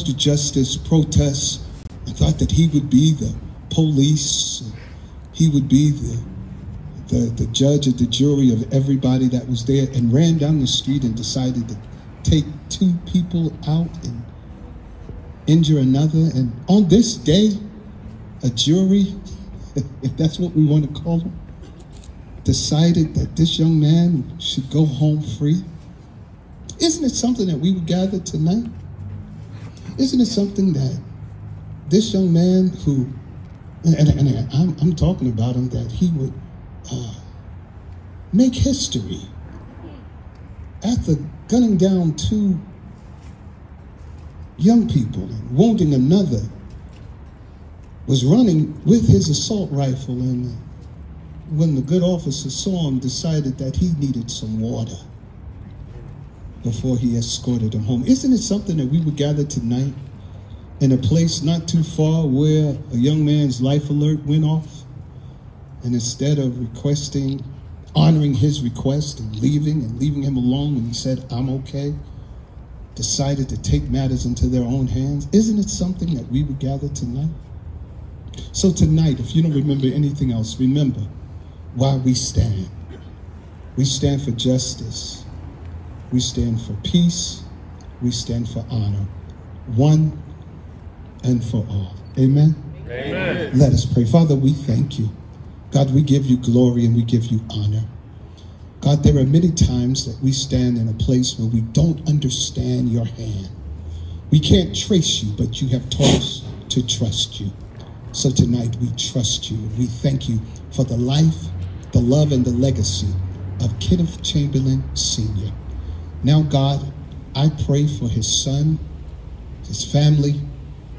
justice protests and thought that he would be the police, he would be the judge of the jury of everybody that was there, and ran down the street and decided to take 2 people out and injure another. And on this day, a jury, if that's what we want to call them, decided that this young man should go home free. Isn't it something that we would gather tonight? Isn't it something that this young man who, and I'm talking about him, that he would make history after gunning down 2 young people and wounding another, was running with his assault rifle, and when the good officer saw him, decided that he needed some water before he escorted him home. Isn't it something that we would gather tonight in a place not too far where a young man's life alert went off, and instead of honoring his request and leaving him alone when he said, "I'm okay," decided to take matters into their own hands? Isn't it something that we would gather tonight? So tonight, if you don't remember anything else, remember why we stand. We stand for justice. We stand for peace. We stand for honor. One and for all. Amen? Amen. Let us pray. Father, we thank you. God, we give you glory and we give you honor. God, there are many times that we stand in a place where we don't understand your hand. We can't trace you, but you have taught us to trust you. So tonight we trust you. We thank you for the life, the love, and the legacy of Kenneth Chamberlain Sr. Now, God, I pray for his son, his family,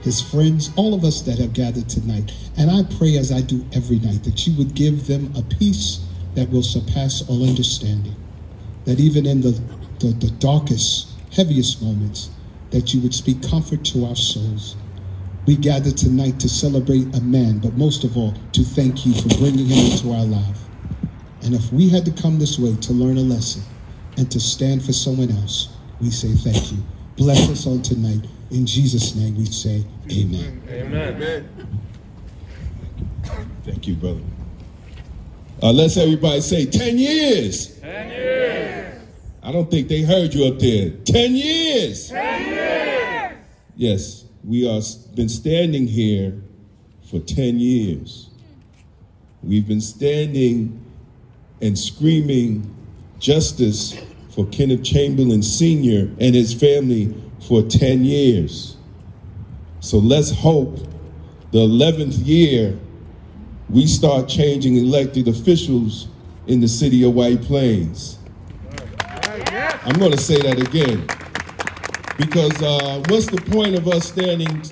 his friends, all of us that have gathered tonight. And I pray, as I do every night, that you would give them a peace that will surpass all understanding. That even in the darkest, heaviest moments, that you would speak comfort to our souls. We gather tonight to celebrate a man, but most of all, to thank you for bringing him into our life. And if we had to come this way to learn a lesson and to stand for someone else, we say thank you. Bless us all tonight. In Jesus' name we say amen. Amen. Amen. Thank you, brother. Let's everybody say 10 years. 10 years. I don't think they heard you up there. 10 years. 10 years. Yes, we are been standing here for 10 years. We've been standing and screaming justice for Kenneth Chamberlain Sr. and his family for 10 years. So let's hope the 11th year we start changing elected officials in the city of White Plains. I'm going to say that again. Because what's the point of us standing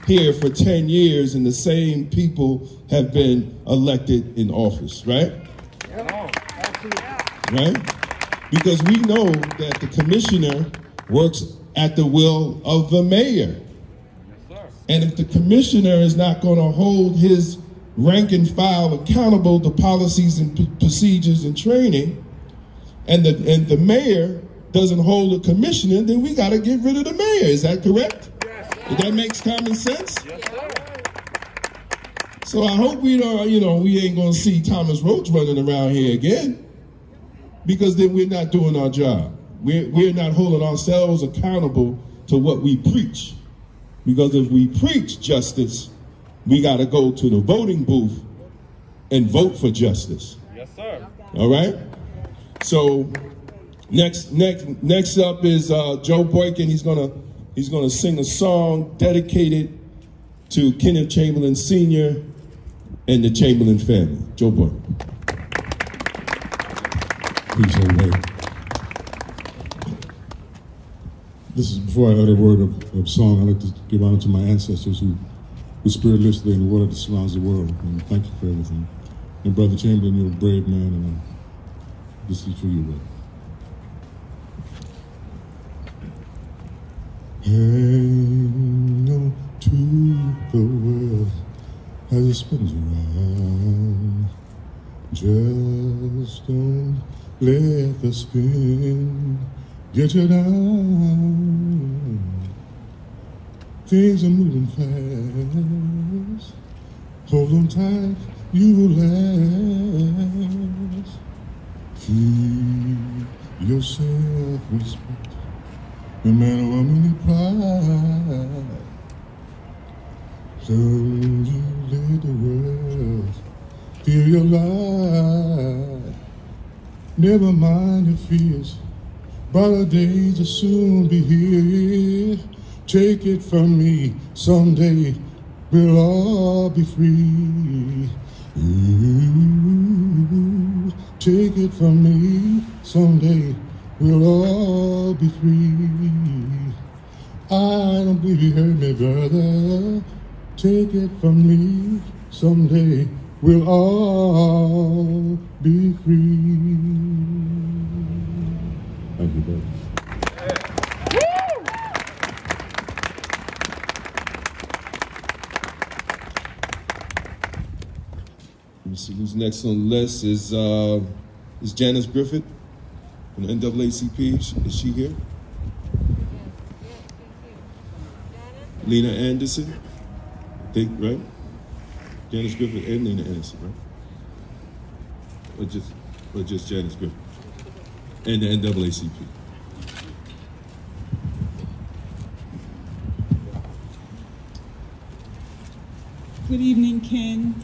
here for 10 years and the same people have been elected in office, right? Right? Because we know that the commissioner works at the will of the mayor. And if the commissioner is not going to hold his rank and file accountable to policies and procedures and training, and the mayor doesn't hold the commissioner, then we got to get rid of the mayor. Is that correct? Yes, that makes common sense? Yes, sir. So I hope we don't, we ain't going to see Thomas Roach running around here again, because then we're not doing our job. We're not holding ourselves accountable to what we preach. Because if we preach justice, we got to go to the voting booth and vote for justice. Yes, sir. All right? So next up is Joe Boykin. He's gonna sing a song dedicated to Kenneth Chamberlain Sr. and the Chamberlain family. Joe Boykin. Peace, everybody. This is before I utter a word of song. I'd like to give honor to my ancestors who spirit lives today in the water that surrounds the world. And thank you for everything. And Brother Chamberlain, you're a brave man, and this is for you, brother. Hang on to the world as it spins around. Just don't let the spin get you down. Things are moving fast. Hold on tight, you will last. Keep your self-respect, no matter how many pride. Don't you let the world feel your life. Never mind your fears, brighter days will soon be here. Take it from me, someday we'll all be free. Ooh, take it from me, someday we'll all be free. I don't believe you heard me, brother. Take it from me, someday we'll all be free. Thank you, brother. Let me see who's next on the list. Is Janice Griffith from the NAACP? Is she here? Lena Anderson, I think, right? Janice Griffith and Lena Anderson, right? Or just Janice Griffith and the NAACP. Good evening, Ken.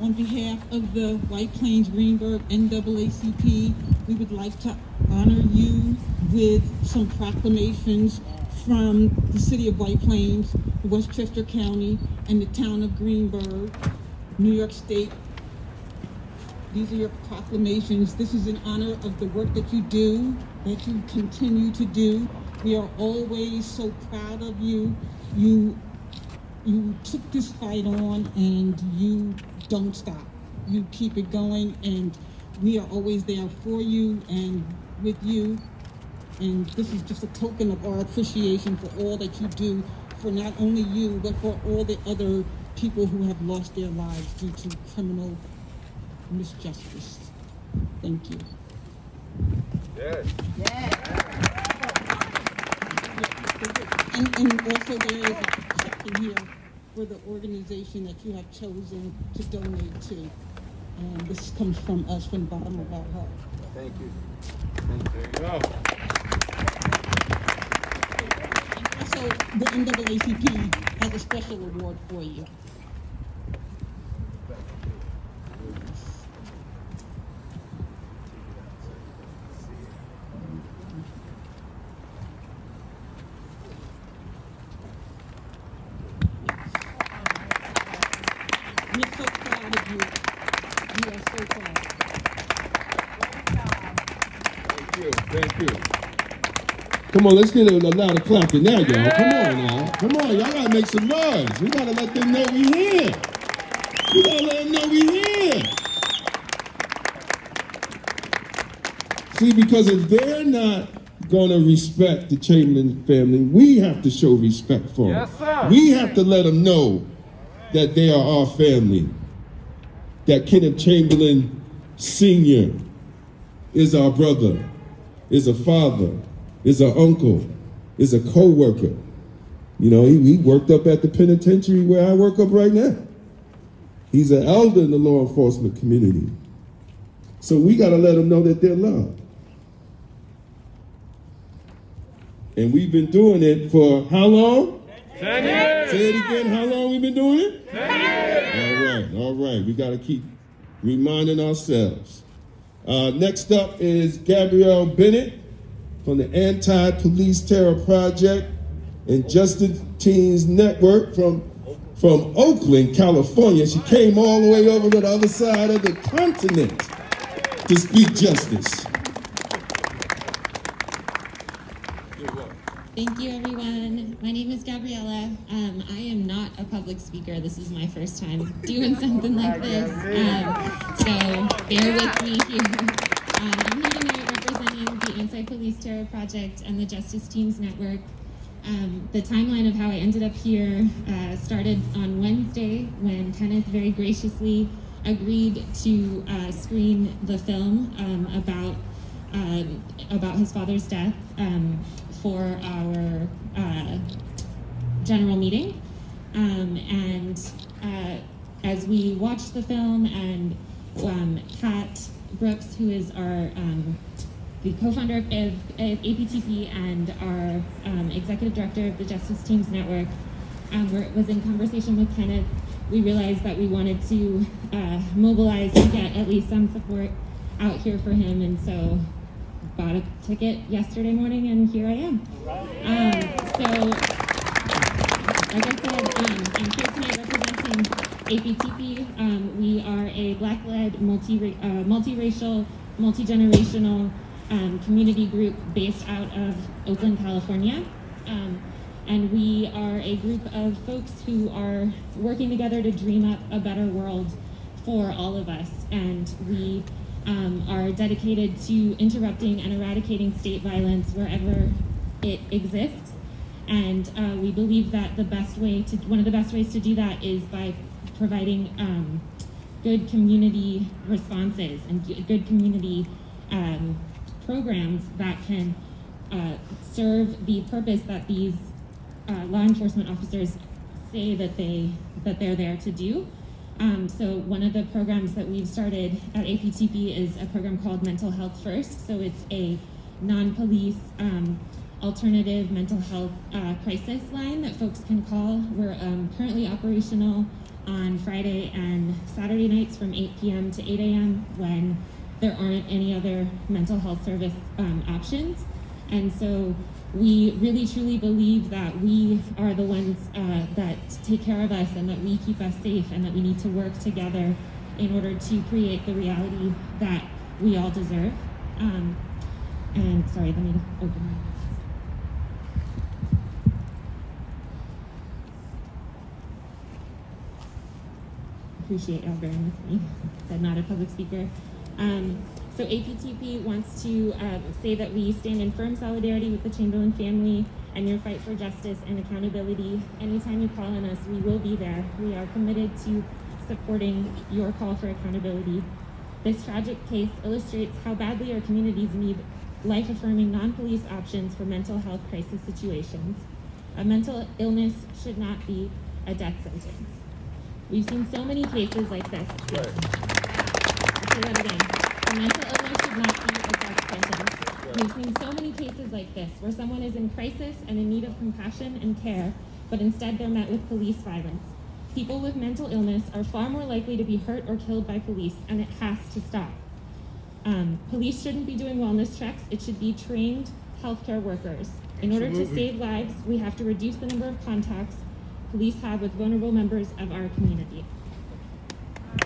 On behalf of the White Plains Greenberg NAACP, we would like to honor you with some proclamations from the city of White Plains, Westchester County, and the town of Greenberg, New York State. These are your proclamations. This is in honor of the work that you do, that you continue to do. We are always so proud of you. You took this fight on and you don't stop. You keep it going, and we are always there for you and with you. And this is just a token of our appreciation for all that you do for not only you, but for all the other people who have lost their lives due to criminal misjustice. Thank you. Yes. Yes. And also there is a check in here for the organization that you have chosen to donate to. And this comes from us from the bottom of our heart. Thank you. There you go. So the NAACP has a special award for you. We're so proud of you. We are so proud. Thank you. Come on, let's get a louder clapping now, y'all. Come on now. Come on, y'all gotta make some noise. We gotta let them know we here. We gotta let them know we here. See, because if they're not gonna respect the Chamberlain family, we have to show respect for them. Yes, sir. We have to let them know that they are our family. That Kenneth Chamberlain Sr. is our brother, is a father, is an uncle, is a co-worker. You know, he worked up at the penitentiary where I work up right now. He's an elder in the law enforcement community. So we got to let them know that they're loved. And we've been doing it for how long? 10 years. Say it again, how long we been doing it? 10 years. All right. We got to keep reminding ourselves. Next up is Gabrielle Bennett from the Anti-Police Terror Project and Justice Teens Network from Oakland, California. She came all the way over to the other side of the continent to speak justice. Thank you, everyone. My name is Gabriella. I am not a public speaker. This is my first time doing something like this. So bear with me here. I'm here tonight representing the Anti-Police Terror Project and the Justice Teams Network. The timeline of how I ended up here started on Wednesday when Kenneth very graciously agreed to screen the film about his father's death for our general meeting. As we watched the film, and Pat Brooks, who is our the co-founder of APTP and our executive director of the Justice Teams Network, was in conversation with Kenneth, we realized that we wanted to mobilize to get at least some support out here for him, and so bought a ticket yesterday morning, and here I am. So, like I said, I'm here tonight representing APTP. We are a Black-led, multiracial, multi-generational community group based out of Oakland, California. And we are a group of folks who are working together to dream up a better world for all of us. And we are dedicated to interrupting and eradicating state violence wherever it exists. And we believe that one of the best ways to do that is by providing good community responses and good community programs that can serve the purpose that these law enforcement officers say that they're there to do. So one of the programs that we've started at APTP is a program called Mental Health First. So it's a non-police alternative mental health crisis line that folks can call. We're currently operational on Friday and Saturday nights from 8 p.m. to 8 a.m. when there aren't any other mental health service options. And so we really truly believe that we are the ones that take care of us and that we keep us safe, and that we need to work together in order to create the reality that we all deserve. And sorry, let me open my eyes. Appreciate y'all bearing with me. Said not a public speaker. So APTP wants to say that we stand in firm solidarity with the Chamberlain family and your fight for justice and accountability. Anytime you call on us, we will be there. We are committed to supporting your call for accountability. This tragic case illustrates how badly our communities need life-affirming non-police options for mental health crisis situations. A mental illness should not be a death sentence. We've seen so many cases like this. I'll say that again. A mental illness should not be a death sentence. We've seen so many cases like this, where someone is in crisis and in need of compassion and care, but instead they're met with police violence. People with mental illness are far more likely to be hurt or killed by police, and it has to stop. Police shouldn't be doing wellness checks. It should be trained healthcare workers. In order to save lives, we have to reduce the number of contacts police have with vulnerable members of our community.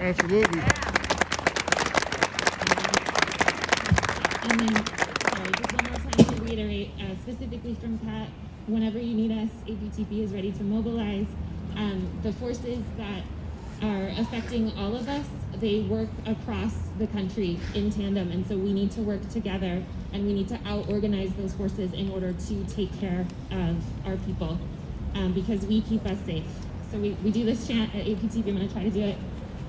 Absolutely. And then, sorry, just one more time to reiterate, specifically from Pat, whenever you need us, APTP is ready to mobilize. The forces that are affecting all of us, they work across the country in tandem, and so we need to work together, and we need to out-organize those forces in order to take care of our people, because we keep us safe. So we do this chant at APTP. I'm going to try to do it.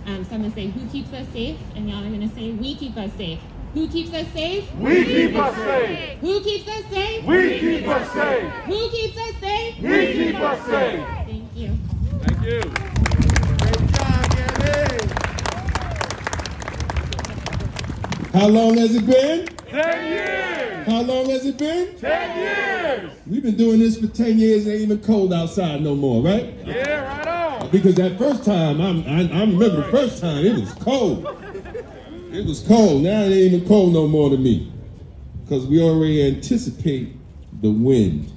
So I'm going to say, who keeps us safe? And y'all are going to say, we keep us safe. Who keeps us safe? We keep us safe. Who keeps us safe? We keep us safe. Who keeps us safe? We keep us safe. Thank you. Thank you. Great job, Gabby. How long has it been? 10 years. How long has it been? 10 years. We've been doing this for 10 years. It ain't even cold outside no more, right? Yeah, right on. Because that first time, I remember the first time, it was cold. It was cold. Now it ain't even cold no more to me, because we already anticipate the wind.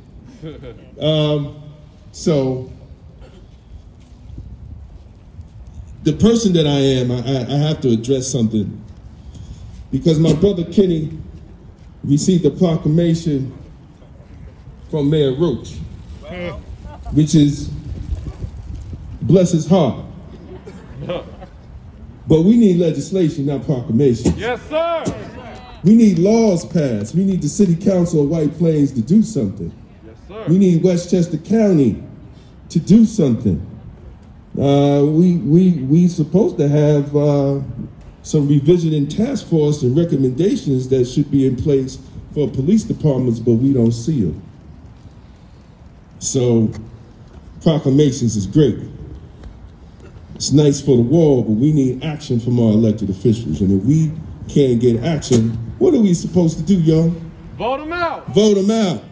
So the person that I am, I have to address something, because my brother Kenny received a proclamation from Mayor Roach, which is, bless his heart. But we need legislation, not proclamations. Yes, sir. We need laws passed. We need the City Council of White Plains to do something. Yes, sir. We need Westchester County to do something. We supposed to have some revision in task force and recommendations that should be in place for police departments, but we don't see them. So proclamations is great. It's nice for the wall, but we need action from our elected officials. And if we can't get action, what are we supposed to do, y'all? Vote them out. Vote them out.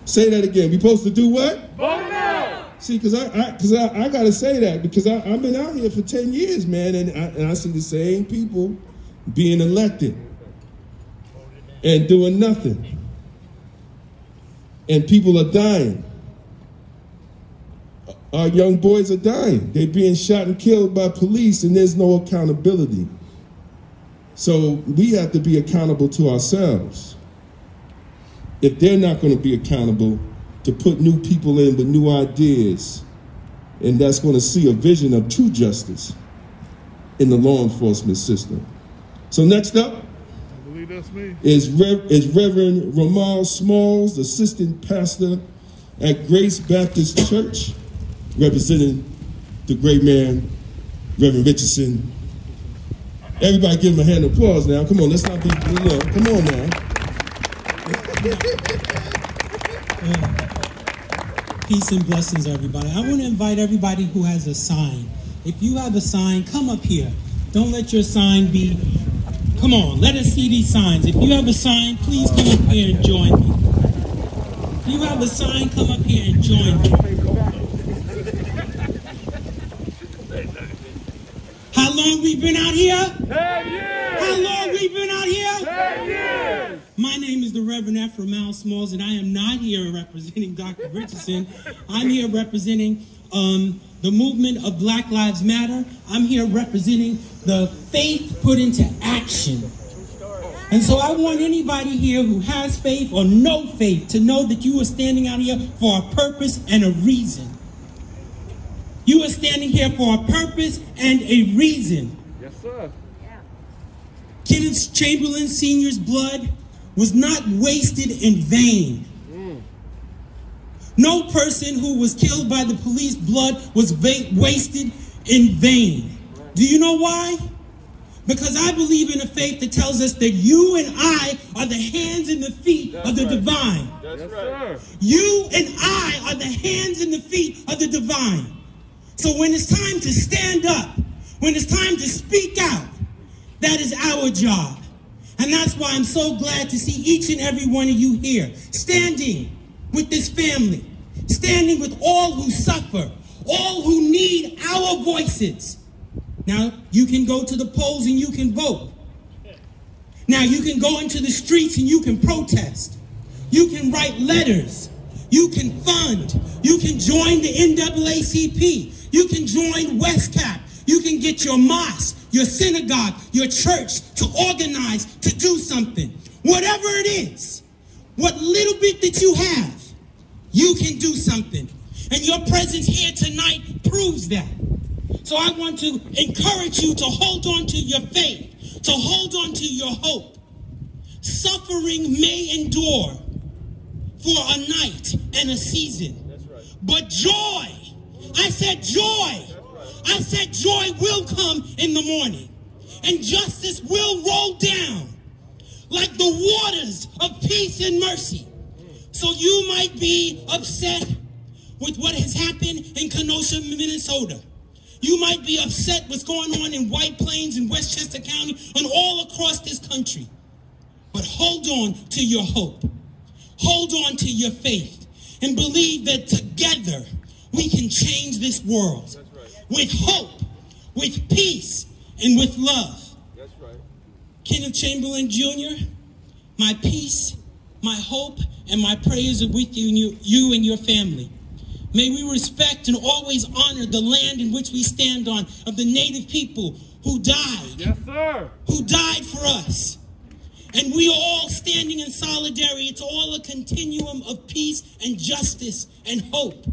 Say that again. We supposed to do what? Vote them out. See, because I got to say that because I've been out here for 10 years, man, and I see the same people being elected and doing nothing. And people are dying. Our young boys are dying. They're being shot and killed by police, and there's no accountability. So we have to be accountable to ourselves. If they're not going to be accountable, to put new people in with new ideas, and that's going to see a vision of true justice in the law enforcement system. So next up is Reverend Ramal Smalls, assistant pastor at Grace Baptist Church, representing the great man, Reverend Richardson. Everybody give him a hand of applause now. Come on, let's not be, come on now. Peace and blessings, everybody. I want to invite everybody who has a sign. If you have a sign, come up here. Don't let your sign be... Come on, let us see these signs. If you have a sign, please come up here and join me. If you have a sign, come up here and join me. How long we been out here? 10 years. How long we been out here? 10 years. My name is the Reverend Ramal Smalls, and I am not here representing Dr. Richardson. I'm here representing the movement of Black Lives Matter. I'm here representing the faith put into action. And so I want anybody here who has faith or no faith to know that you are standing out here for a purpose and a reason. You are standing here for a purpose and a reason. Yes, sir. Yeah. Kenneth Chamberlain Sr.'s blood was not wasted in vain. No person who was killed by the police blood was wasted in vain. Do you know why? Because I believe in a faith that tells us that you and I are the hands and the feet of the divine. That's right. You and I are the hands and the feet of the divine. So when it's time to stand up, when it's time to speak out, that is our job. And that's why I'm so glad to see each and every one of you here, standing with this family, standing with all who suffer, all who need our voices. Now, you can go to the polls and you can vote. Now, you can go into the streets and you can protest. You can write letters. You can fund. You can join the NAACP. You can join WestCap. You can get your mosque, your synagogue, your church to organize, to do something. Whatever it is, what little bit that you have, you can do something. And your presence here tonight proves that. So I want to encourage you to hold on to your faith, to hold on to your hope. Suffering may endure for a night and a season. That's right. But joy, I said joy. I said joy will come in the morning. And justice will roll down like the waters of peace and mercy. So you might be upset with what has happened in Kenosha, Minnesota. You might be upset what's going on in White Plains and Westchester County and all across this country. But hold on to your hope. Hold on to your faith and believe that together we can change this world. With hope, with peace, and with love. That's right. Kenneth Chamberlain Jr., my peace, my hope, and my prayers are with you and your family. May we respect and always honor the land in which we stand on of the Native people who died. Yes, sir. Who died for us. And we are all standing in solidarity. It's all a continuum of peace and justice and hope.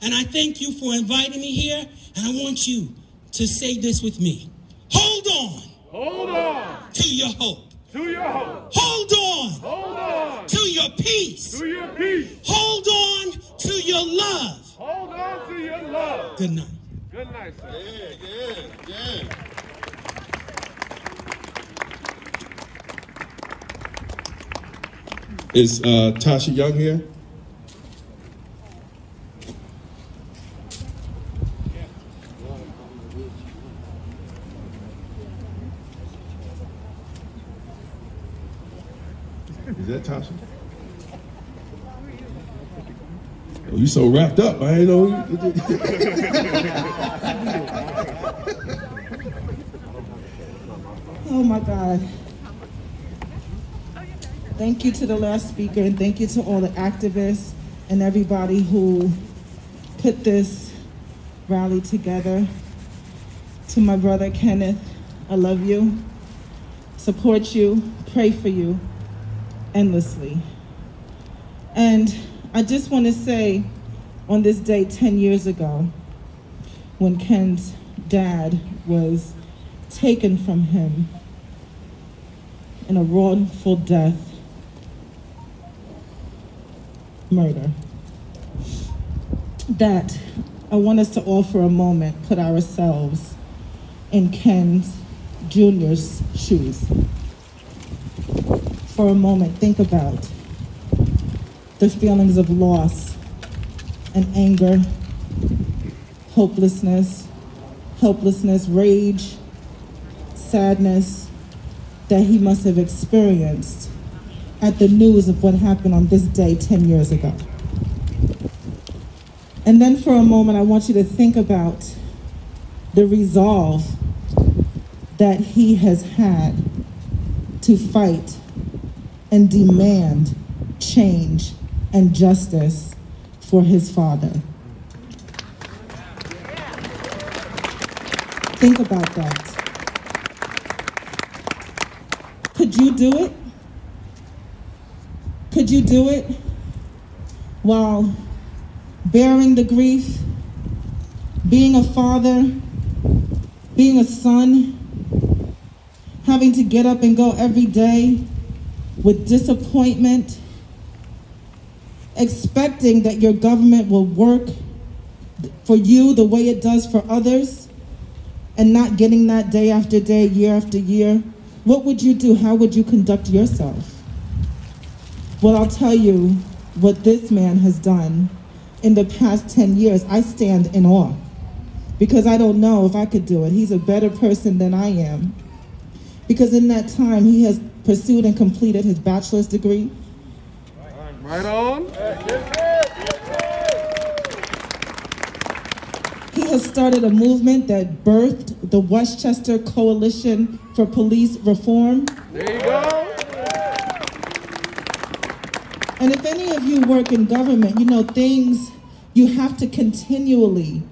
And I thank you for inviting me here, and I want you to say this with me. Hold on. Hold on. To your hope. To your hope. Hold on. Hold on. To your peace. To your peace. Hold on to your love. Hold on to your love. Good night. Good night, sir. Yeah. Is Tasha Young here? Is that Thompson? Oh, you so wrapped up, I ain't know. Oh my God. Thank you to the last speaker, and thank you to all the activists and everybody who put this rally together. To my brother Kenneth, I love you, support you, pray for you endlessly. And I just want to say, on this day 10 years ago, when Ken's dad was taken from him in a wrongful death, murder, that I want us to all for a moment put ourselves in Ken Jr.'s shoes. For a moment, think about the feelings of loss and anger, hopelessness, rage, sadness that he must have experienced at the news of what happened on this day 10 years ago. And then for a moment, I want you to think about the resolve that he has had to fight and demand change and justice for his father. Think about that. Could you do it? Could you do it while bearing the grief, being a father, being a son, having to get up and go every day with disappointment, expecting that your government will work for you the way it does for others, and not getting that day after day, year after year? What would you do? How would you conduct yourself? Well, I'll tell you what this man has done in the past 10 years. I stand in awe, because I don't know if I could do it. He's a better person than I am, because in that time he has pursued and completed his bachelor's degree. Right on. He has started a movement that birthed the Westchester Coalition for Police Reform. There you go. And if any of you work in government, you know things you have to continually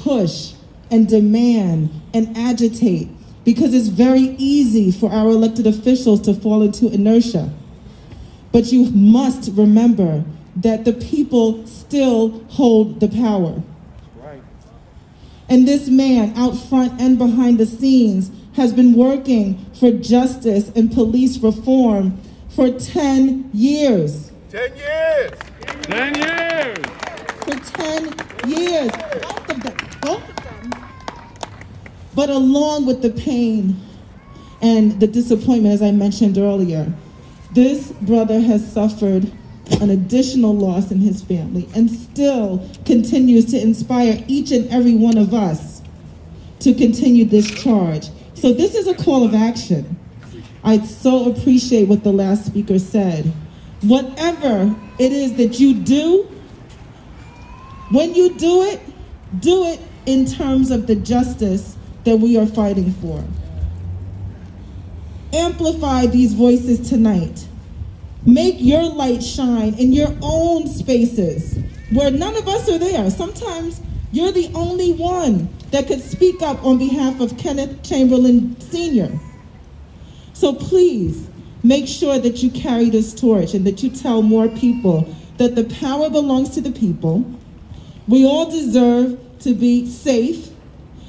push and demand and agitate, because it's very easy for our elected officials to fall into inertia. But you must remember that the people still hold the power. Right. And this man, out front and behind the scenes, has been working for justice and police reform for 10 years. 10 years. 10 years. For 10 years. Both of them. But along with the pain and the disappointment, as I mentioned earlier, this brother has suffered an additional loss in his family and still continues to inspire each and every one of us to continue this charge. So this is a call of action. I so appreciate what the last speaker said. Whatever it is that you do, when you do it in terms of the justice that we are fighting for. Amplify these voices tonight. Make your light shine in your own spaces where none of us are there. Sometimes you're the only one that could speak up on behalf of Kenneth Chamberlain Sr. So please make sure that you carry this torch and that you tell more people that the power belongs to the people. We all deserve to be safe,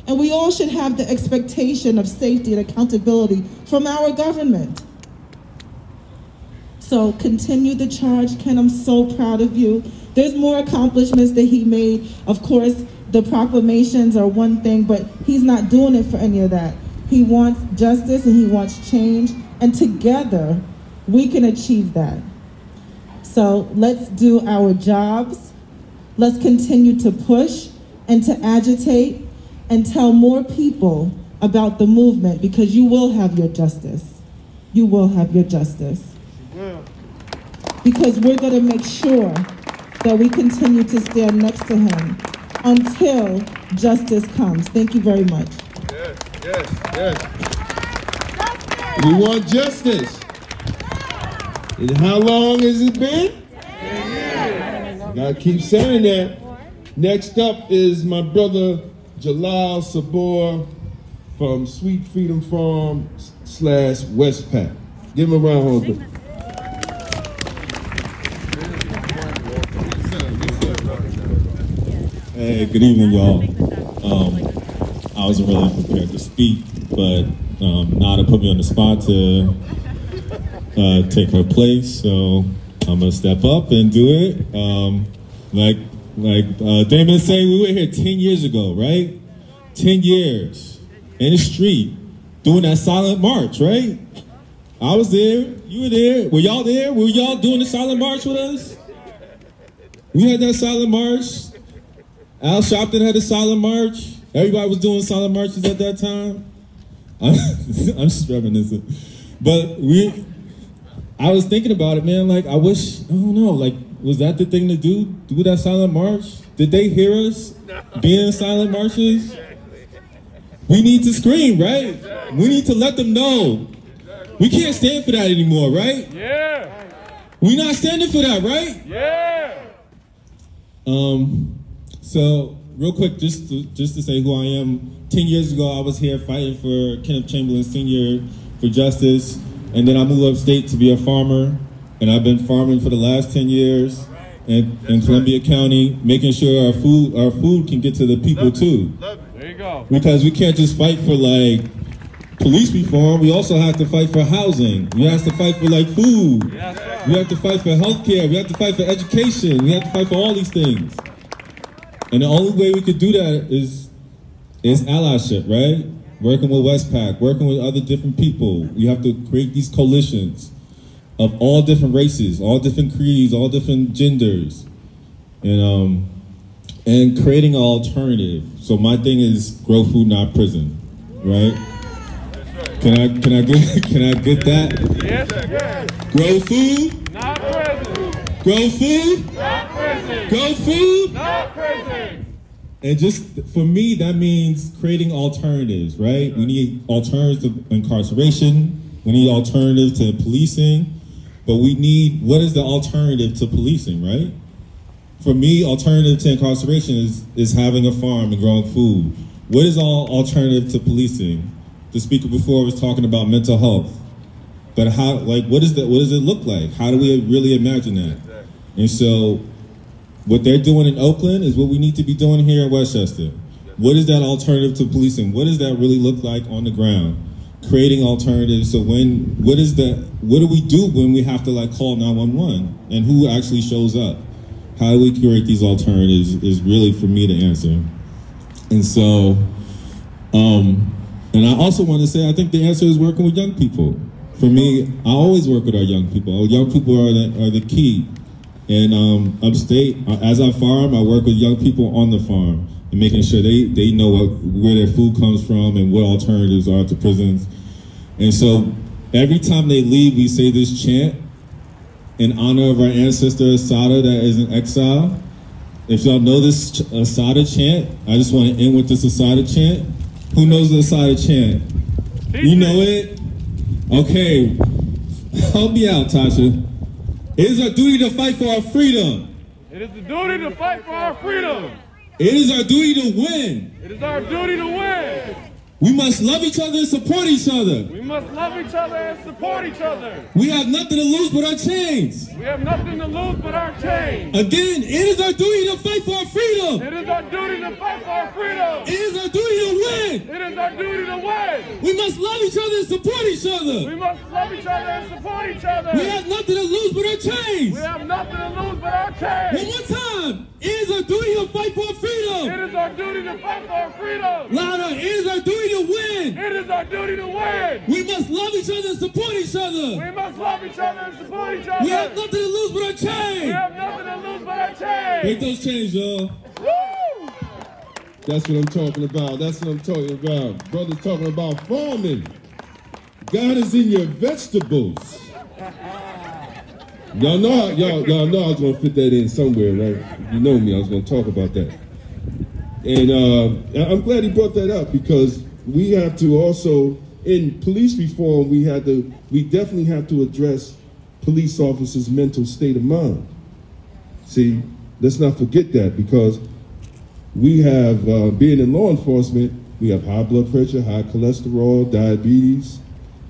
and we all should have the expectation of safety and accountability from our government. So continue the charge, Ken. I'm so proud of you. There's more accomplishments that he made. Of course, the proclamations are one thing, but he's not doing it for any of that. He wants justice and he wants change, and together we can achieve that. So let's do our jobs. Let's continue to push and to agitate and tell more people about the movement, because you will have your justice. You will have your justice. Well. because we're going to make sure that we continue to stand next to him until justice comes. Thank you very much. Yes, yes, yes. We want justice. And how long has it been? I gotta keep saying that. Next up is my brother Jalal Sabor from Sweet Freedom Farm / Westpac. Give him a round of applause. Hey, good evening, y'all. I wasn't really prepared to speak, but Nada put me on the spot to take her place, so I'm gonna step up and do it. Like Damon is saying, we were here 10 years ago, right? 10 years in the street doing that silent march, right? I was there, you were there. Were y'all there? Were y'all doing the silent march with us? We had that silent march. Al Sharpton had a silent march. Everybody was doing silent marches at that time. I'm just reminiscing. But I was thinking about it, man. Like, I wish, I don't know, like, was that the thing to do? Do that silent march? Did they hear us being in silent marches? We need to scream, right? We need to let them know. We can't stand for that anymore, right? Yeah. We're not standing for that, right? Yeah. So, real quick, just to say who I am. 10 years ago, I was here fighting for Kenneth Chamberlain Jr. for justice, and then I moved upstate to be a farmer, and I've been farming for the last 10 years in Columbia County, making sure our food can get to the people too. There you go. Because we can't just fight for like police reform, we also have to fight for housing. We have to fight for like food. We have to fight for healthcare. We have to fight for education. We have to fight for all these things. And the only way we could do that is allyship, right? Working with Westpac, working with other different people. We have to create these coalitions of all different races, all different creeds, all different genders, and creating an alternative. So my thing is grow food, not prison, right? Can I get that? Yes, yes. Grow food, Not prison. grow food, Not prison. grow food. Not prison. And just for me, that means creating alternatives, right? We need alternatives to incarceration. We need alternatives to policing. But we need, what is the alternative to policing, right? For me, alternative to incarceration is having a farm and growing food. What is all alternative to policing? The speaker before was talking about mental health. But how, like, what does it look like? How do we really imagine that? And so, what they're doing in Oakland is what we need to be doing here in Westchester. What is that alternative to policing? What does that really look like on the ground? Creating alternatives. So what do we do when we have to like call 911? And who actually shows up? How do we create these alternatives is really for me to answer. And so, and I also want to say, I think the answer is working with young people. For me, I always work with our young people. Our young people are the key. And upstate, as I farm, I work with young people on the farm and making sure they know where their food comes from and what alternatives are to prisons. And so every time they leave, we say this chant in honor of our ancestor Asada that is in exile. If y'all know this Asada chant, I just want to end with this Asada chant. Who knows the Asada chant? You know it? Okay, help me out, Tasha. It is our duty to fight for our freedom. It is the duty to fight for our freedom. It is our duty to win. It is our duty to win. We must love each other and support each other. We must love each other and support each other. We have nothing to lose but our chains. We have nothing to lose but our chains. Again, it is our duty to fight for our freedom. It is our duty to fight for our freedom. It is our duty to win. It is our duty to win. We must love each other and support each other. We must love each other and support each other. We have nothing to lose but our chains. We have nothing to lose but our chains. One more time. It is our duty to fight for our freedom. It is our duty to fight for our freedom. Louder. It is our duty to win. It is our duty to win. We must love each other and support each other. We must love each other and support each other. We have nothing to lose but our chains. We have nothing to lose but our chains. Break those chains, y'all. Woo! That's what I'm talking about. That's what I'm talking about. Brother's talking about farming. God is in your vegetables. Y'all know I was gonna fit that in somewhere, right? You know me, I was gonna talk about that. And I'm glad he brought that up, because we have to also, in police reform, we definitely have to address police officers' mental state of mind. See, let's not forget that, because we have, being in law enforcement, we have high blood pressure, high cholesterol, diabetes,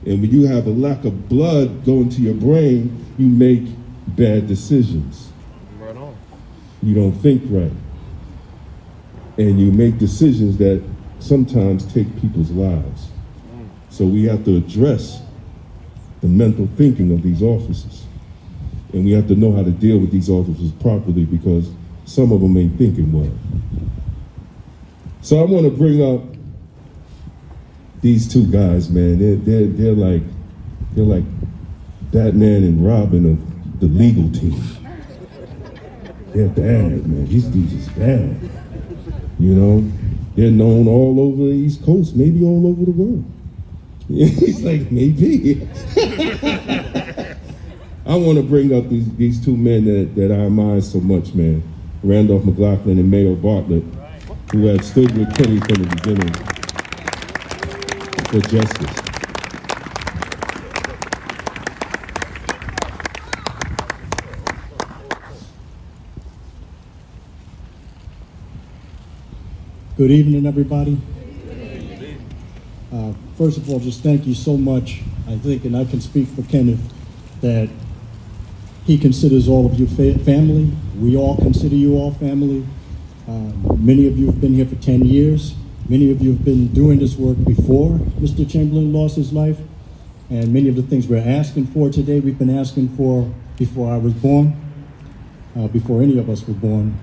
and when you have a lack of blood going to your brain, you make bad decisions. Right on. You don't think right. And you make decisions that sometimes take people's lives. So we have to address the mental thinking of these officers. And we have to know how to deal with these officers properly, because some of them ain't thinking well. So I want to bring up these two guys, man. They're like Batman and Robin of the legal team. They're bad, man. These dudes is bad. You know, they're known all over the East Coast, maybe all over the world. He's like, maybe. I want to bring up these two men that I admire so much, man. Randolph Mclaughlin and Mayor Bartlett, who have stood with Kenny from the beginning for justice. Good evening, everybody. First of all, just thank you so much. I think, and I can speak for Kenneth, that he considers all of you family. We all consider you all family. Many of you have been here for 10 years. Many of you have been doing this work before Mr. Chamberlain lost his life. And many of the things we're asking for today, we've been asking for before I was born, before any of us were born.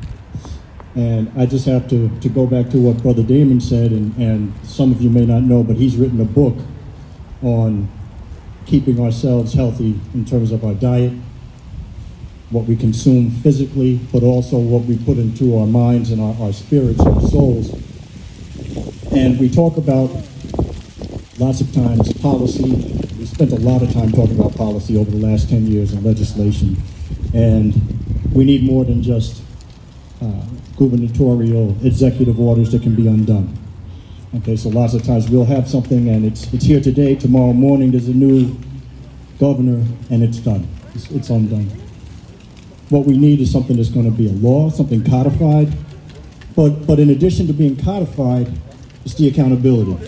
And I just have to go back to what Brother Damon said, and some of you may not know, but he's written a book on keeping ourselves healthy in terms of our diet, what we consume physically, but also what we put into our minds and our spirits and our souls. And we talk about, lots of times, policy. We spent a lot of time talking about policy over the last 10 years in legislation. And we need more than just gubernatorial executive orders that can be undone. Okay, so lots of times we'll have something and it's here today, tomorrow morning there's a new governor and it's done. It's undone. What we need is something that's going to be a law, something codified. But in addition to being codified, it's the accountability.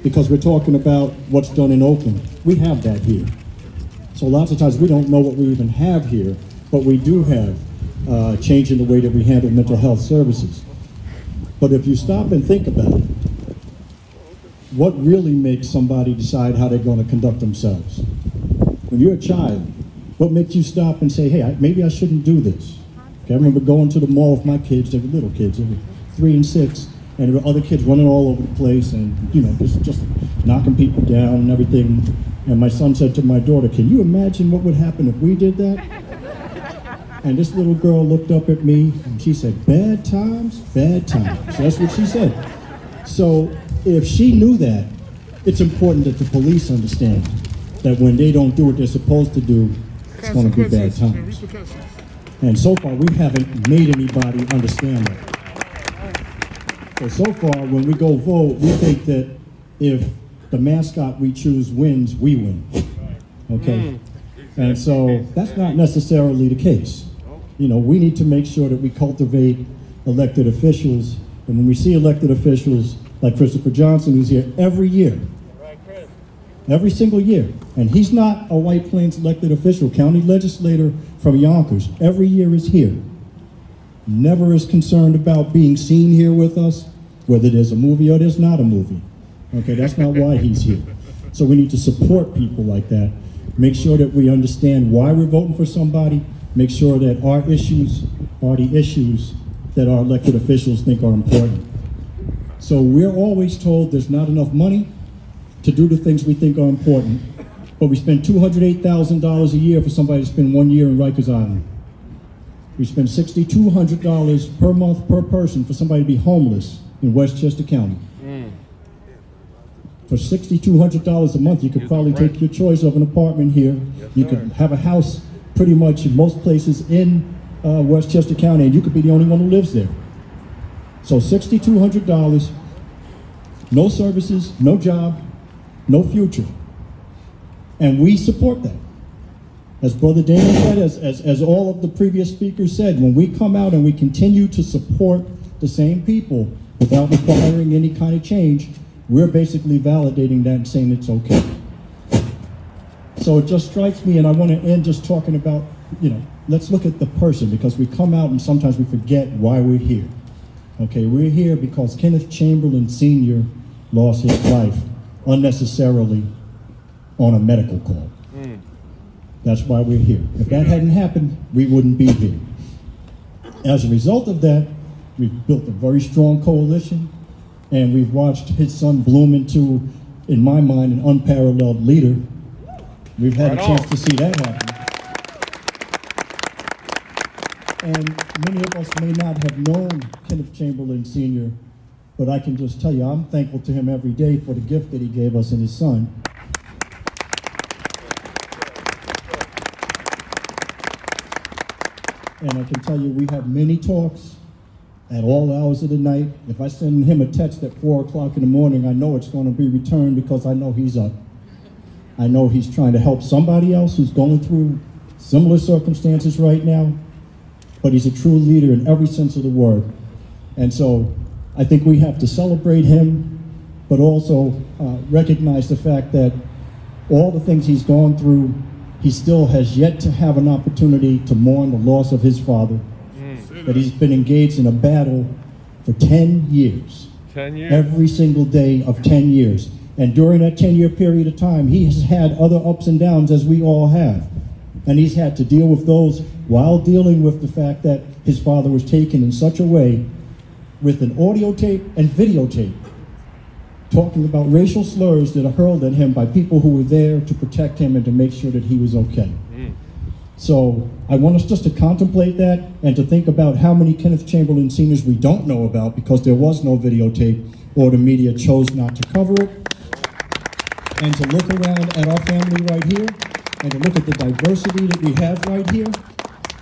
Because we're talking about what's done in Oakland. We have that here. So lots of times we don't know what we even have here, but we do have changing the way that we handle mental health services. But if you stop and think about it, what really makes somebody decide how they're going to conduct themselves? When you're a child, what makes you stop and say, hey, maybe I shouldn't do this? Okay, I remember going to the mall with my kids, they were little kids, they were 3 and 6, and there were other kids running all over the place and, you know, just knocking people down and everything. And my son said to my daughter, can you imagine what would happen if we did that? And this little girl looked up at me and she said, bad times, bad times. That's what she said. So if she knew that, it's important that the police understand that when they don't do what they're supposed to do, it's going to be bad times. And so far, we haven't made anybody understand that. So far, when we go vote, we think that if the mascot we choose wins, we win. Okay? And so that's not necessarily the case. You know, we need to make sure that we cultivate elected officials. And when we see elected officials like Christopher Johnson, who's here every year, every single year, and he's not a White Plains elected official, county legislator from Yonkers, every year is here. Never is concerned about being seen here with us, whether there's a movie or there's not a movie. Okay, that's not why he's here. So we need to support people like that. Make sure that we understand why we're voting for somebody. Make sure that our issues are the issues that our elected officials think are important. So we're always told there's not enough money to do the things we think are important, but we spend $208,000 a year for somebody to spend 1 year in Rikers Island. We spend $6,200 per month per person for somebody to be homeless in Westchester County. For $6,200 a month, you could probably take your choice of an apartment here. You could have a house pretty much in most places in Westchester County, and you could be the only one who lives there. So $6,200, no services, no job, no future. And we support that. As Brother Daniel said, as all of the previous speakers said, when we come out and we continue to support the same people without requiring any kind of change, we're basically validating that and saying it's okay. So it just strikes me, and I want to end just talking about, let's look at the person, because we come out and sometimes we forget why we're here. Okay, we're here because Kenneth Chamberlain Sr. lost his life unnecessarily on a medical call. That's why we're here. If that hadn't happened, we wouldn't be here. As a result of that, we've built a very strong coalition, and we've watched his son bloom into, in my mind, an unparalleled leader. We've had a chance to see that happen. And many of us may not have known Kenneth Chamberlain Sr., but I can just tell you, I'm thankful to him every day for the gift that he gave us in his son. And I can tell you, we have many talks at all hours of the night. If I send him a text at 4 o'clock in the morning, I know it's going to be returned because I know he's up. I know he's trying to help somebody else who's going through similar circumstances right now, but he's a true leader in every sense of the word. And so I think we have to celebrate him, but also recognize the fact that all the things he's gone through, he still has yet to have an opportunity to mourn the loss of his father. That he's been engaged in a battle for 10 years. 10 years. Every single day of 10 years. And during that 10-year period of time, he has had other ups and downs, as we all have. And he's had to deal with those while dealing with the fact that his father was taken in such a way with an audio tape and videotape, talking about racial slurs that are hurled at him by people who were there to protect him and to make sure that he was okay. So I want us just to contemplate that and to think about how many Kenneth Chamberlain Seniors we don't know about because there was no videotape or the media chose not to cover it. And to look around at our family right here and to look at the diversity that we have right here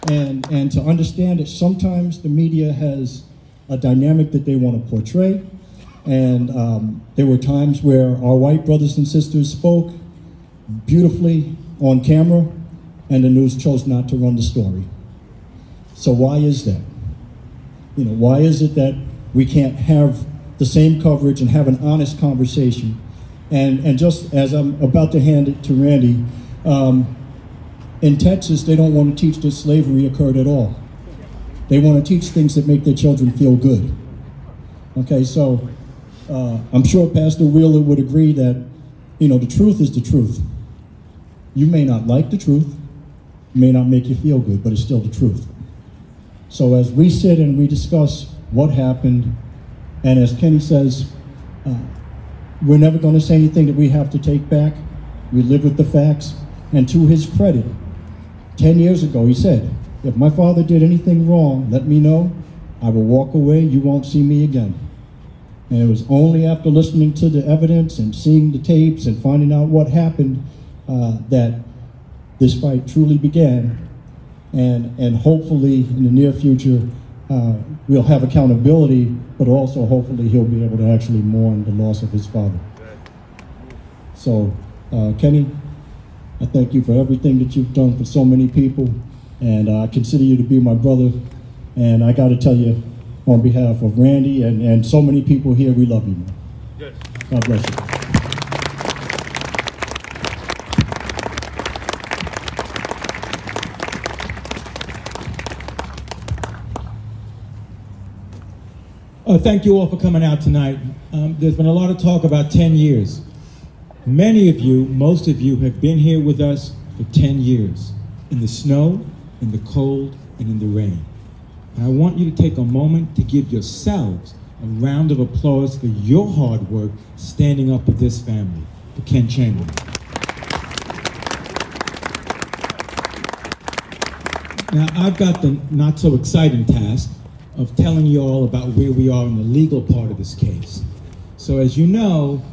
and to understand that sometimes the media has a dynamic that they want to portray. And there were times where our white brothers and sisters spoke beautifully on camera, and the news chose not to run the story. So why is that? Why is it that we can't have the same coverage and have an honest conversation? And just as I'm about to hand it to Randy, in Texas, they don't want to teach that slavery occurred at all. They want to teach things that make their children feel good. Okay, so I'm sure Pastor Wheeler would agree that, the truth is the truth. You may not like the truth, may not make you feel good, but it's still the truth. So as we sit and we discuss what happened, and as Kenny says, we're never going to say anything that we have to take back. We live with the facts. And to his credit, 10 years ago, he said, if my father did anything wrong, let me know. I will walk away. You won't see me again. And it was only after listening to the evidence and seeing the tapes and finding out what happened that this fight truly began, and hopefully in the near future we'll have accountability, but also hopefully he'll be able to actually mourn the loss of his father. So Kenny, I thank you for everything that you've done for so many people, and I consider you to be my brother, and I got to tell you on behalf of Randy and so many people here, we love you, man. Good. God bless you. Thank you all for coming out tonight. There's been a lot of talk about 10 years. Many of you, most of you, have been here with us for 10 years, in the snow, in the cold, and in the rain. And I want you to take a moment to give yourselves a round of applause for your hard work standing up with this family, for Ken Chamberlain. Now, I've got the not so exciting task of telling you all about where we are in the legal part of this case. So as you know,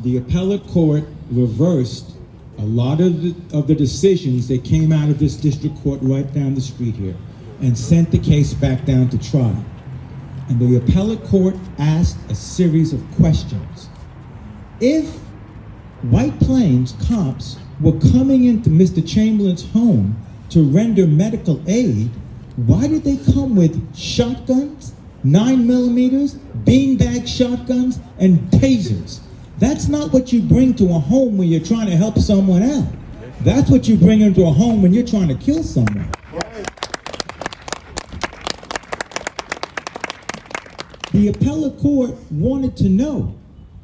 the appellate court reversed a lot of the decisions that came out of this district court right down the street here and sent the case back down to trial. And the appellate court asked a series of questions. If White Plains cops were coming into Mr. Chamberlain's home to render medical aid, why did they come with shotguns, 9mm, beanbag shotguns, and tasers? That's not what you bring to a home when you're trying to help someone out. That's what you bring into a home when you're trying to kill someone. The appellate court wanted to know,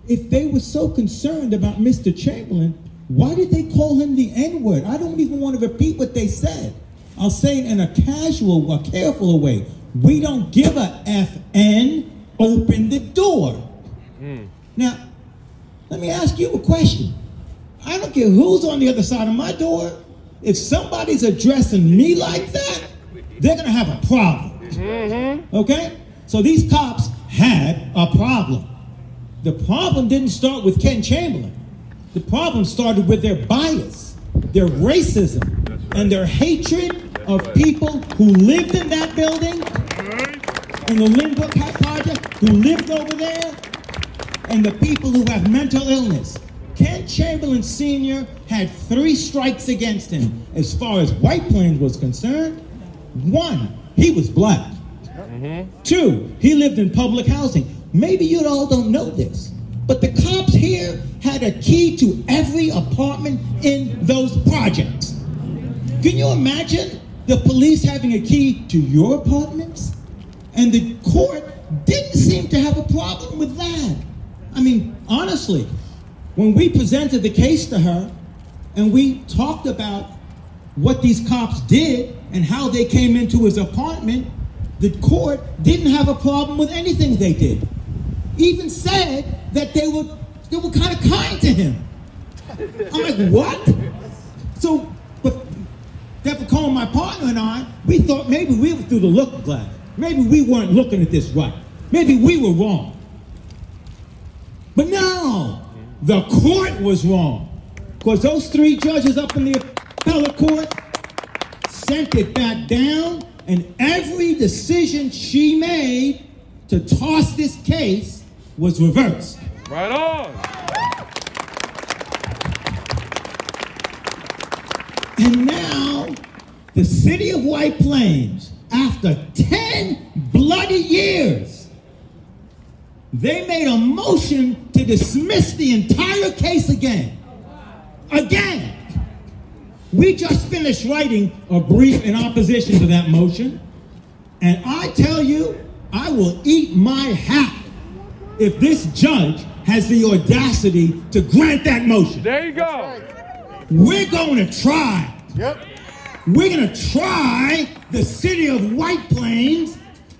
if they were so concerned about Mr. Chamberlain, why did they call him the N-word? I don't even want to repeat what they said. I'll say it in a casual, a careful way. We don't give a FN, open the door. Now, let me ask you a question. I don't care who's on the other side of my door. If somebody's addressing me like that, they're going to have a problem. Okay? So these cops had a problem. The problem didn't start with Ken Chamberlain. The problem started with their bias, their racism, and their hatred of people who lived in that building, in the Lindbrook Project, who lived over there, and the people who have mental illness. Ken Chamberlain Sr. had 3 strikes against him as far as White Plains was concerned. 1, he was black. 2, he lived in public housing. Maybe you all don't know this, but the cops here had a key to every apartment in those projects. Can you imagine the police having a key to your apartments? And the court didn't seem to have a problem with that. I mean, honestly, when we presented the case to her and we talked about what these cops did and how they came into his apartment, the court didn't have a problem with anything they did. Even said that they were kind of kind to him. I'm like, what? So, but after calling my partner and I, we thought maybe we were through the look glass. Maybe we weren't looking at this right. Maybe we were wrong. But no, the court was wrong. Because those 3 judges up in the appellate court sent it back down, and every decision she made to toss this case was reversed. Right on. And now, the city of White Plains, after 10 bloody years, they made a motion to dismiss the entire case again. Again. We just finished writing a brief in opposition to that motion, and I tell you, I will eat my hat if this judge has the audacity to grant that motion. There you go. We're going to try. Yep. We're going to try the city of White Plains,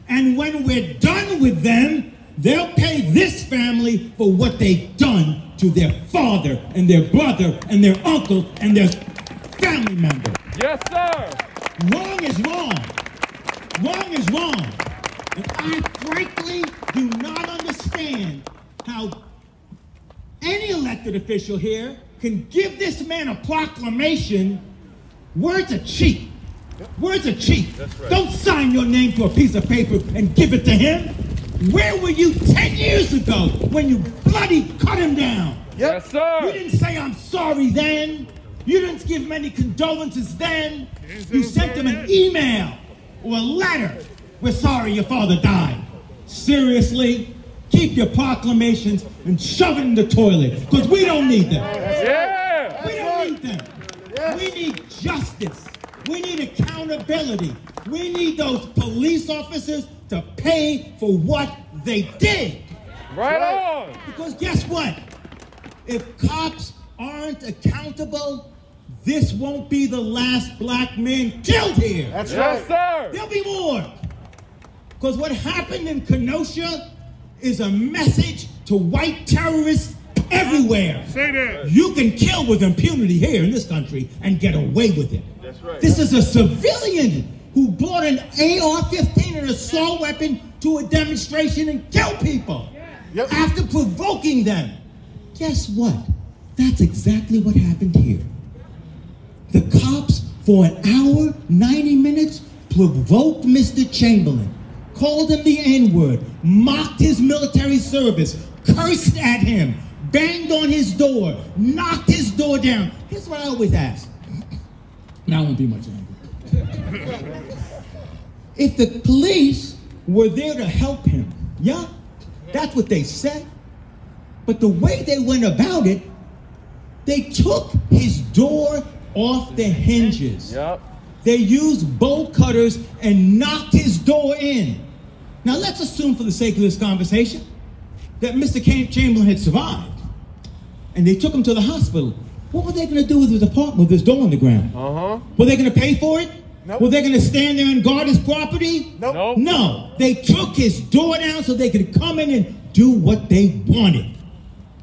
and when we're done with them, they'll pay this family for what they've done to their father and their brother and their uncle and their family member. Yes, sir. Wrong is wrong. Wrong is wrong. And I frankly do not understand how any elected official here can give this man a proclamation. Words are cheap. Words are cheap. That's right. Don't sign your name to a piece of paper and give it to him. Where were you 10 years ago when you bloody cut him down? Yes, sir. You didn't say I'm sorry then. You didn't give him any condolences then. You sent him an email or a letter. We're sorry your father died. Seriously? Keep your proclamations and shove it in the toilet, because we don't need them. Yeah. We don't need them. We need justice. We need accountability. We need those police officers to pay for what they did. Right on. Because guess what? If cops aren't accountable, this won't be the last black man killed here. That's right. Yes, sir. There'll be more. Because what happened in Kenosha is a message to white terrorists everywhere. Say that. You can kill with impunity here in this country and get away with it. That's right. This is a civilian who brought an AR-15, an assault weapon, to a demonstration and killed people after provoking them. Guess what? That's exactly what happened here. The cops, for an hour, 90 minutes, provoked Mr. Chamberlain, called him the N-word, mocked his military service, cursed at him, banged on his door, knocked his door down. Here's what I always ask. Now I won't be much longer. If the police were there to help him, yeah, that's what they said. But the way they went about it, they took his door off the hinges. Yep. They used bolt cutters and knocked his door in. Now let's assume for the sake of this conversation that Mr. Chamberlain had survived and they took him to the hospital. What were they going to do with his apartment with his door on the ground? Were they going to pay for it? Nope. Were they going to stand there and guard his property? Nope. No. They took his door down so they could come in and do what they wanted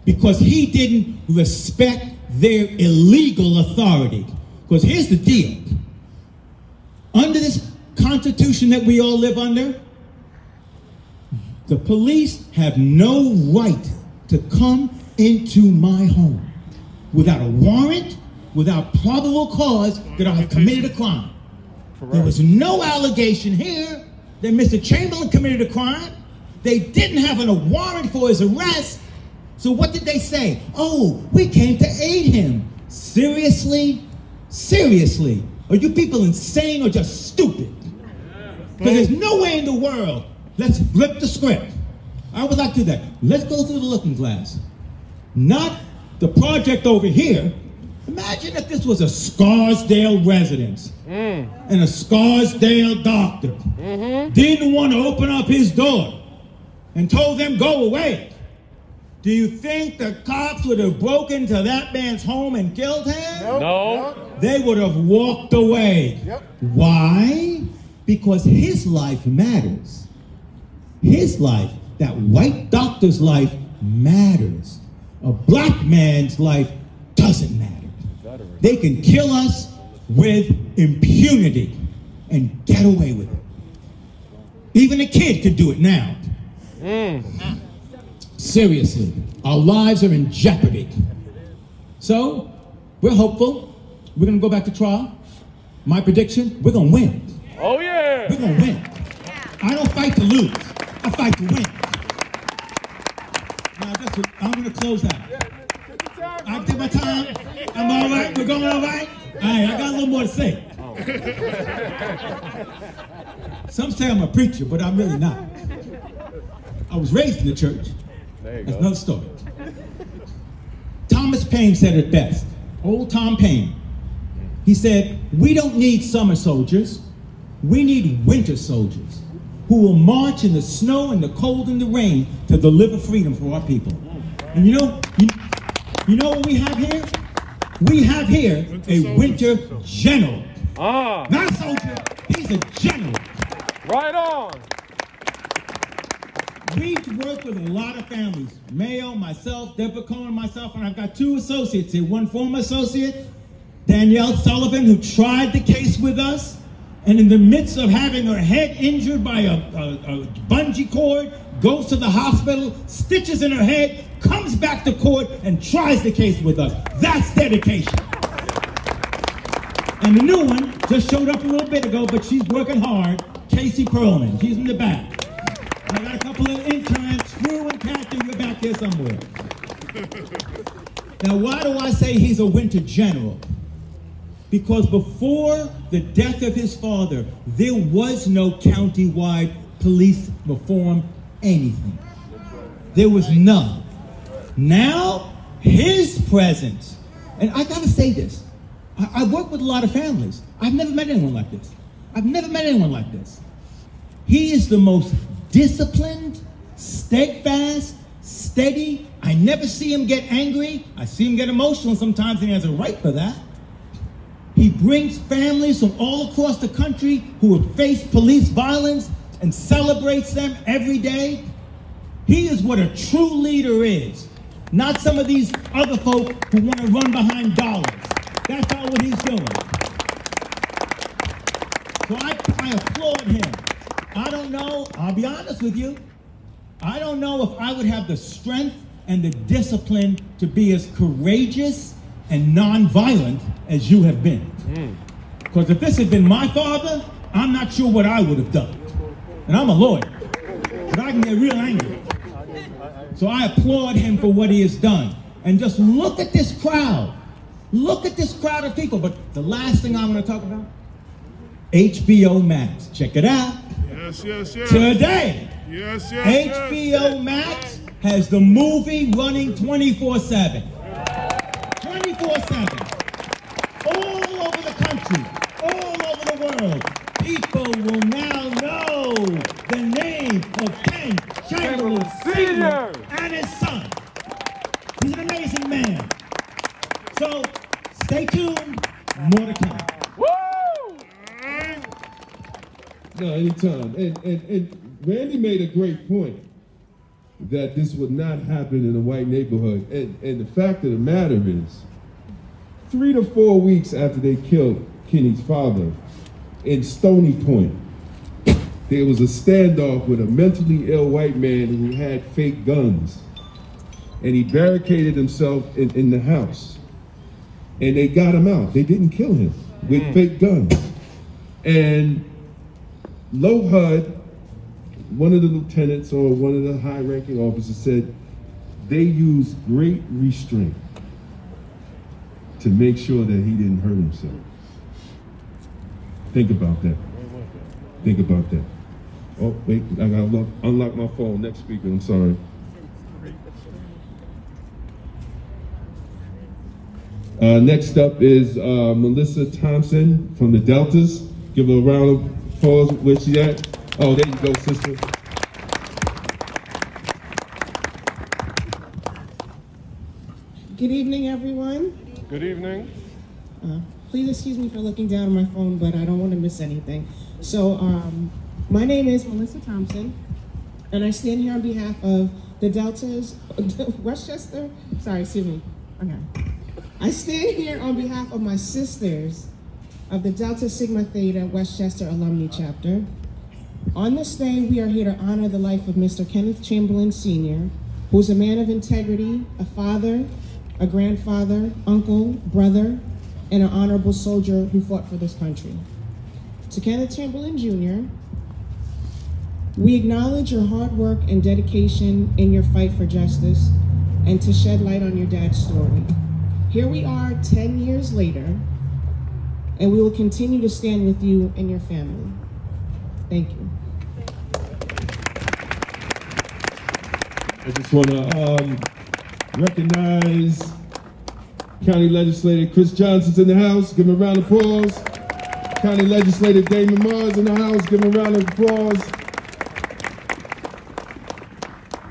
because he didn't respect their illegal authority. Because here's the deal. Under this Constitution that we all live under, the police have no right to come into my home without a warrant, without probable cause that I have committed a crime. Correct. There was no allegation here that Mr. Chamberlain committed a crime. They didn't have a warrant for his arrest. So what did they say? Oh, we came to aid him. Seriously? Seriously? Are you people insane or just stupid? Because there's no way in the world. Let's flip the script. I would like to do that. Let's go through the looking glass. Not the project over here. Imagine if this was a Scarsdale residence and a Scarsdale doctor didn't want to open up his door and told them go away. Do you think the cops would have broken to that man's home and killed him? No. They would have walked away. Yep. Why? Because his life matters. His life, that white doctor's life, matters. A black man's life doesn't matter. They can kill us with impunity and get away with it. Even a kid could do it now. Seriously, our lives are in jeopardy. So, we're hopeful. We're going to go back to trial. My prediction, we're going to win. Oh, yeah. We're going to win. I don't fight to lose. I fight to win. Now, I'm going to close out. I did my time. I'm all right. We're going all right. All right, I got a little more to say. Some say I'm a preacher, but I'm really not. I was raised in the church. That's another story. Thomas Paine said it best. Old Tom Paine. He said, we don't need summer soldiers. We need winter soldiers who will march in the snow and the cold and the rain to deliver freedom for our people. And you know what we have here? We have here a winter general. Not a soldier, he's a general. Right on. We work with a lot of families. Mayo, myself, Deborah Cohen, myself, and I've got two associates here. One former associate, Danielle Sullivan, who tried the case with us, and in the midst of having her head injured by a bungee cord, goes to the hospital, stitches in her head, comes back to court, and tries the case with us. That's dedication. And the new one just showed up a little bit ago, but she's working hard. Casey Perlman, she's in the back. And I got a couple of interns, Screw and Kathy, you're back here somewhere. Now, why do I say he's a winter general? Because before the death of his father, there was no county-wide police reform anything. There was none. Now, his presence, and I gotta say this, I work with a lot of families. I've never met anyone like this. I've never met anyone like this. He is the most disciplined, steadfast, steady. I never see him get angry. I see him get emotional sometimes, and he has a right for that. He brings families from all across the country who have faced police violence and celebrates them every day. He is what a true leader is, not some of these other folk who want to run behind dollars. That's not what he's doing. So I applaud him. I don't know, I'll be honest with you, I don't know if I would have the strength and the discipline to be as courageous and non-violent as you have been. Because if this had been my father, I'm not sure what I would have done. And I'm a lawyer, but I can get real angry. So I applaud him for what he has done. And just look at this crowd. Look at this crowd of people. But the last thing I'm going to talk about, HBO Max. Check it out. Yes, yes, yes. Today, yes, yes, HBO Max has the movie running 24/7. 24/7. All over the country, all over the world. People will now know the name of Ken Chamberlain Sr. and his son. He's an amazing man. So stay tuned, more to come. Woo! No, anytime. And Randy made a great point that this would not happen in a white neighborhood. And the fact of the matter is, 3 to 4 weeks after they killed Kenny's father in Stony Point, there was a standoff with a mentally ill white man who had fake guns. And he barricaded himself in the house. And they got him out. They didn't kill him with fake guns. And Low HUD, one of the lieutenants or one of the high-ranking officers said they used great restraint to make sure that he didn't hurt himself. Think about that. Think about that. Oh, wait, I gotta unlock my phone. Next speaker, I'm sorry. Next up is Melissa Thompson from the Deltas. Give her a round of applause. Where's she at? Oh, there you go, sister. Good evening, everyone. Good evening. Please excuse me for looking down at my phone, but I don't want to miss anything. So, my name is Melissa Thompson, and I stand here on behalf of the Deltas, Westchester, sorry, excuse me, okay. I stand here on behalf of my sisters of the Delta Sigma Theta Westchester Alumni Chapter. On this day, we are here to honor the life of Mr. Kenneth Chamberlain Sr., who is a man of integrity, a father, a grandfather, uncle, brother, and an honorable soldier who fought for this country. To Kenneth Chamberlain Jr., we acknowledge your hard work and dedication in your fight for justice and to shed light on your dad's story. Here we are 10 years later, and we will continue to stand with you and your family. Thank you. I just want to recognize County Legislator Chris Johnson's in the house. Give him a round of applause. County Legislator Damon Mars in the house. Give him a round of applause.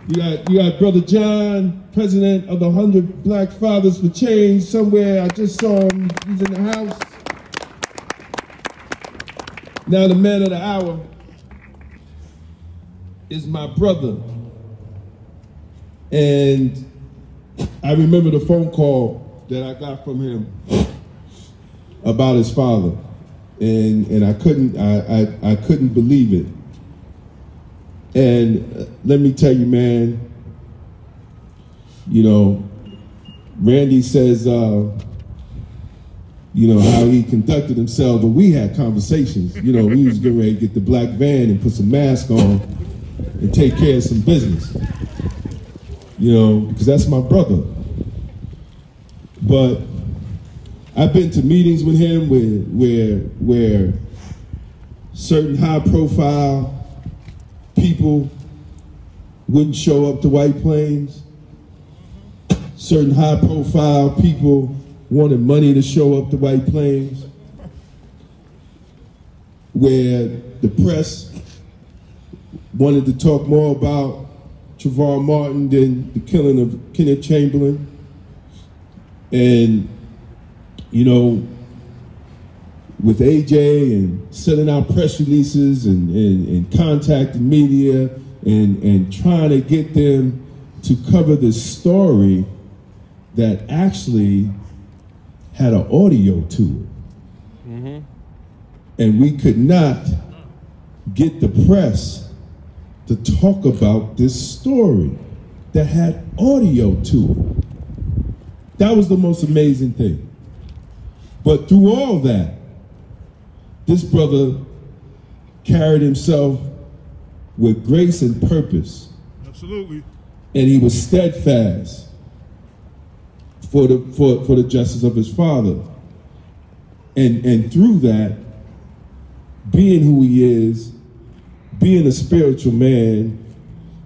You got Brother John, president of the 100 Black Fathers for Change. Somewhere I just saw him. He's in the house. Now the man of the hour is my brother. And I remember the phone call that I got from him about his father. And I couldn't believe it. And let me tell you, man, you know, Randy says, you know, how he conducted himself, but we had conversations. You know, we was getting ready to get the black van and put some mask on and take care of some business. You know, because that's my brother. But I've been to meetings with him where certain high-profile people wouldn't show up to White Plains. Certain high-profile people wanted money to show up to White Plains. Where the press wanted to talk more about Trayvon Martin than the killing of Kenneth Chamberlain. And, you know, with AJ and sending out press releases and contacting media and trying to get them to cover this story that actually had an audio to it. Mm-hmm. And we could not get the press to talk about this story that had audio to it. That was the most amazing thing. But through all that, this brother carried himself with grace and purpose. Absolutely. And he was steadfast for the justice of his father. And through that, being who he is, being a spiritual man,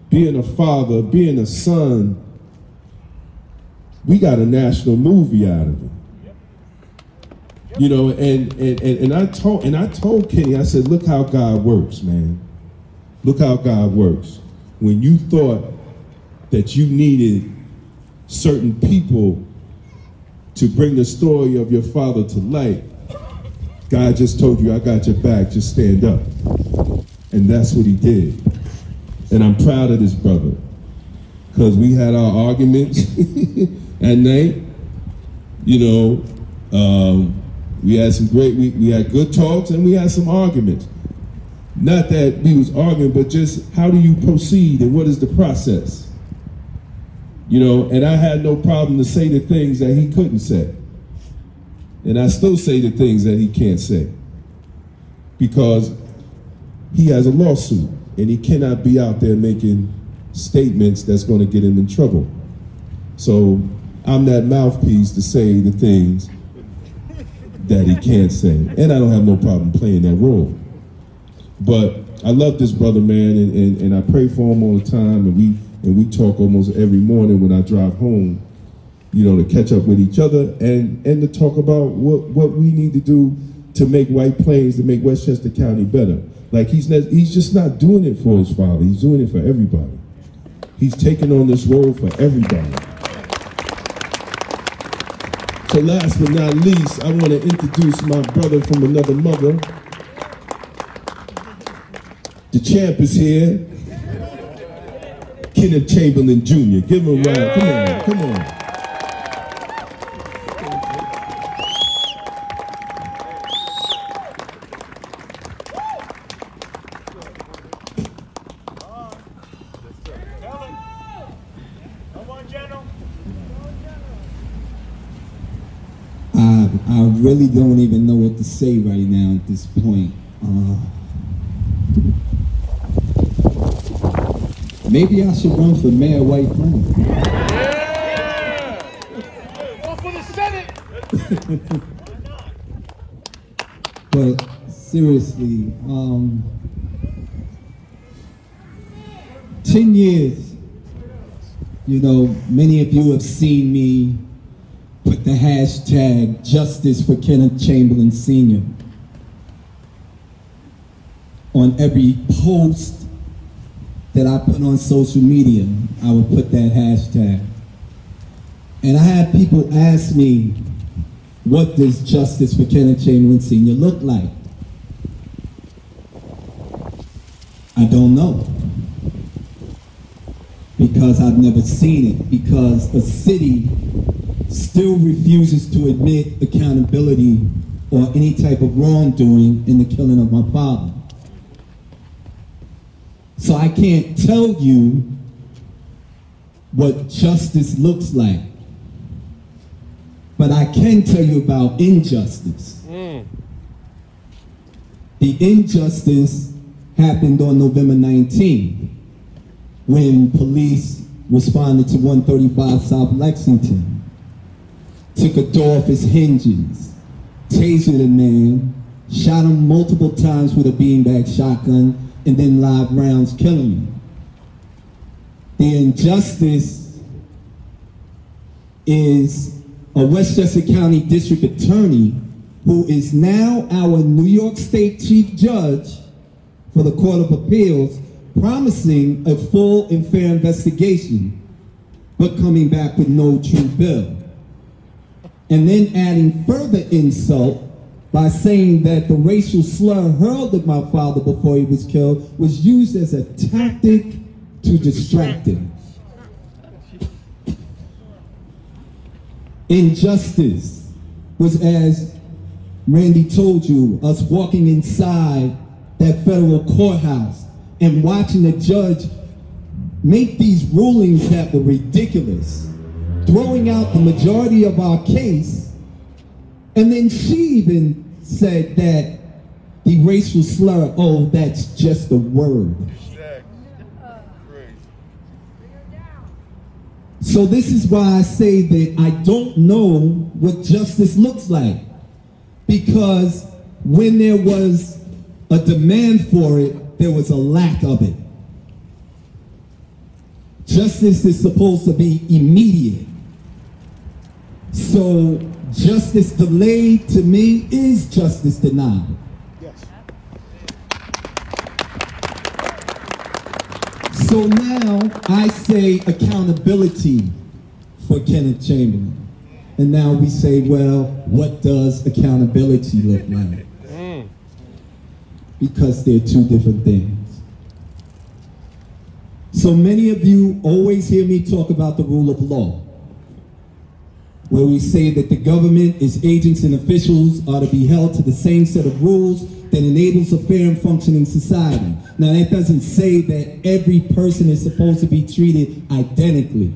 being a father, being a son, we got a national movie out of it. You know, and I told Kenny, I said, look how God works, man. Look how God works. When you thought that you needed certain people to bring the story of your father to light, God just told you, I got your back, just stand up. And that's what he did. And I'm proud of this brother, because we had our arguments at night. You know, we had some we had good talks and we had some arguments. Not that we was arguing, but just how do you proceed and what is the process? You know, and I had no problem to say the things that he couldn't say. And I still say the things that he can't say, because he has a lawsuit and he cannot be out there making statements that's going to get him in trouble. So I'm that mouthpiece to say the things that he can't say. And I don't have no problem playing that role. But I love this brother, man, and I pray for him all the time, and we talk almost every morning when I drive home, you know, to catch up with each other and to talk about what we need to do to make White Plains, to make Westchester County better. Like he's just not doing it for his father, he's doing it for everybody. He's taking on this role for everybody. So last but not least, I want to introduce my brother from another mother. The champ is here. Kenneth Chamberlain Jr. Give him a round. Come on, come on. I really don't even know what to say right now at this point. Maybe I should run for mayor of White Plains. Yeah! Go for the Senate! But seriously, 10 years, you know, many of you have seen me put the hashtag Justice for Kenneth Chamberlain Sr. on every post that I put on social media. I would put that hashtag. And I had people ask me, what does Justice for Kenneth Chamberlain Sr. look like? I don't know. Because I've never seen it. Because a city still refuses to admit accountability or any type of wrongdoing in the killing of my father. So I can't tell you what justice looks like, but I can tell you about injustice. The injustice happened on November 19th when police responded to 135 South Lexington, took a door off its hinges, tasered a man, shot him multiple times with a beanbag shotgun, and then live rounds killing him. The injustice is a Westchester County District Attorney who is now our New York State Chief Judge for the Court of Appeals, promising a full and fair investigation, but coming back with no true bill. And then adding further insult by saying that the racial slur hurled at my father before he was killed was used as a tactic to distract him. Injustice was, as Randy told you, us walking inside that federal courthouse and watching the judge make these rulings that were ridiculous. throwing out the majority of our case, and then she even said that the racial slur, oh, that's just a word. So this is why I say that I don't know what justice looks like, because when there was a demand for it, there was a lack of it. Justice is supposed to be immediate. So justice delayed to me is justice denied. Yes. So now I say accountability for Kenneth Chamberlain. And now we say, well, what does accountability look like? Because they're two different things. So many of you always hear me talk about the rule of law, where we say that the government, its agents and officials are to be held to the same set of rules that enables a fair and functioning society. Now that doesn't say that every person is supposed to be treated identically.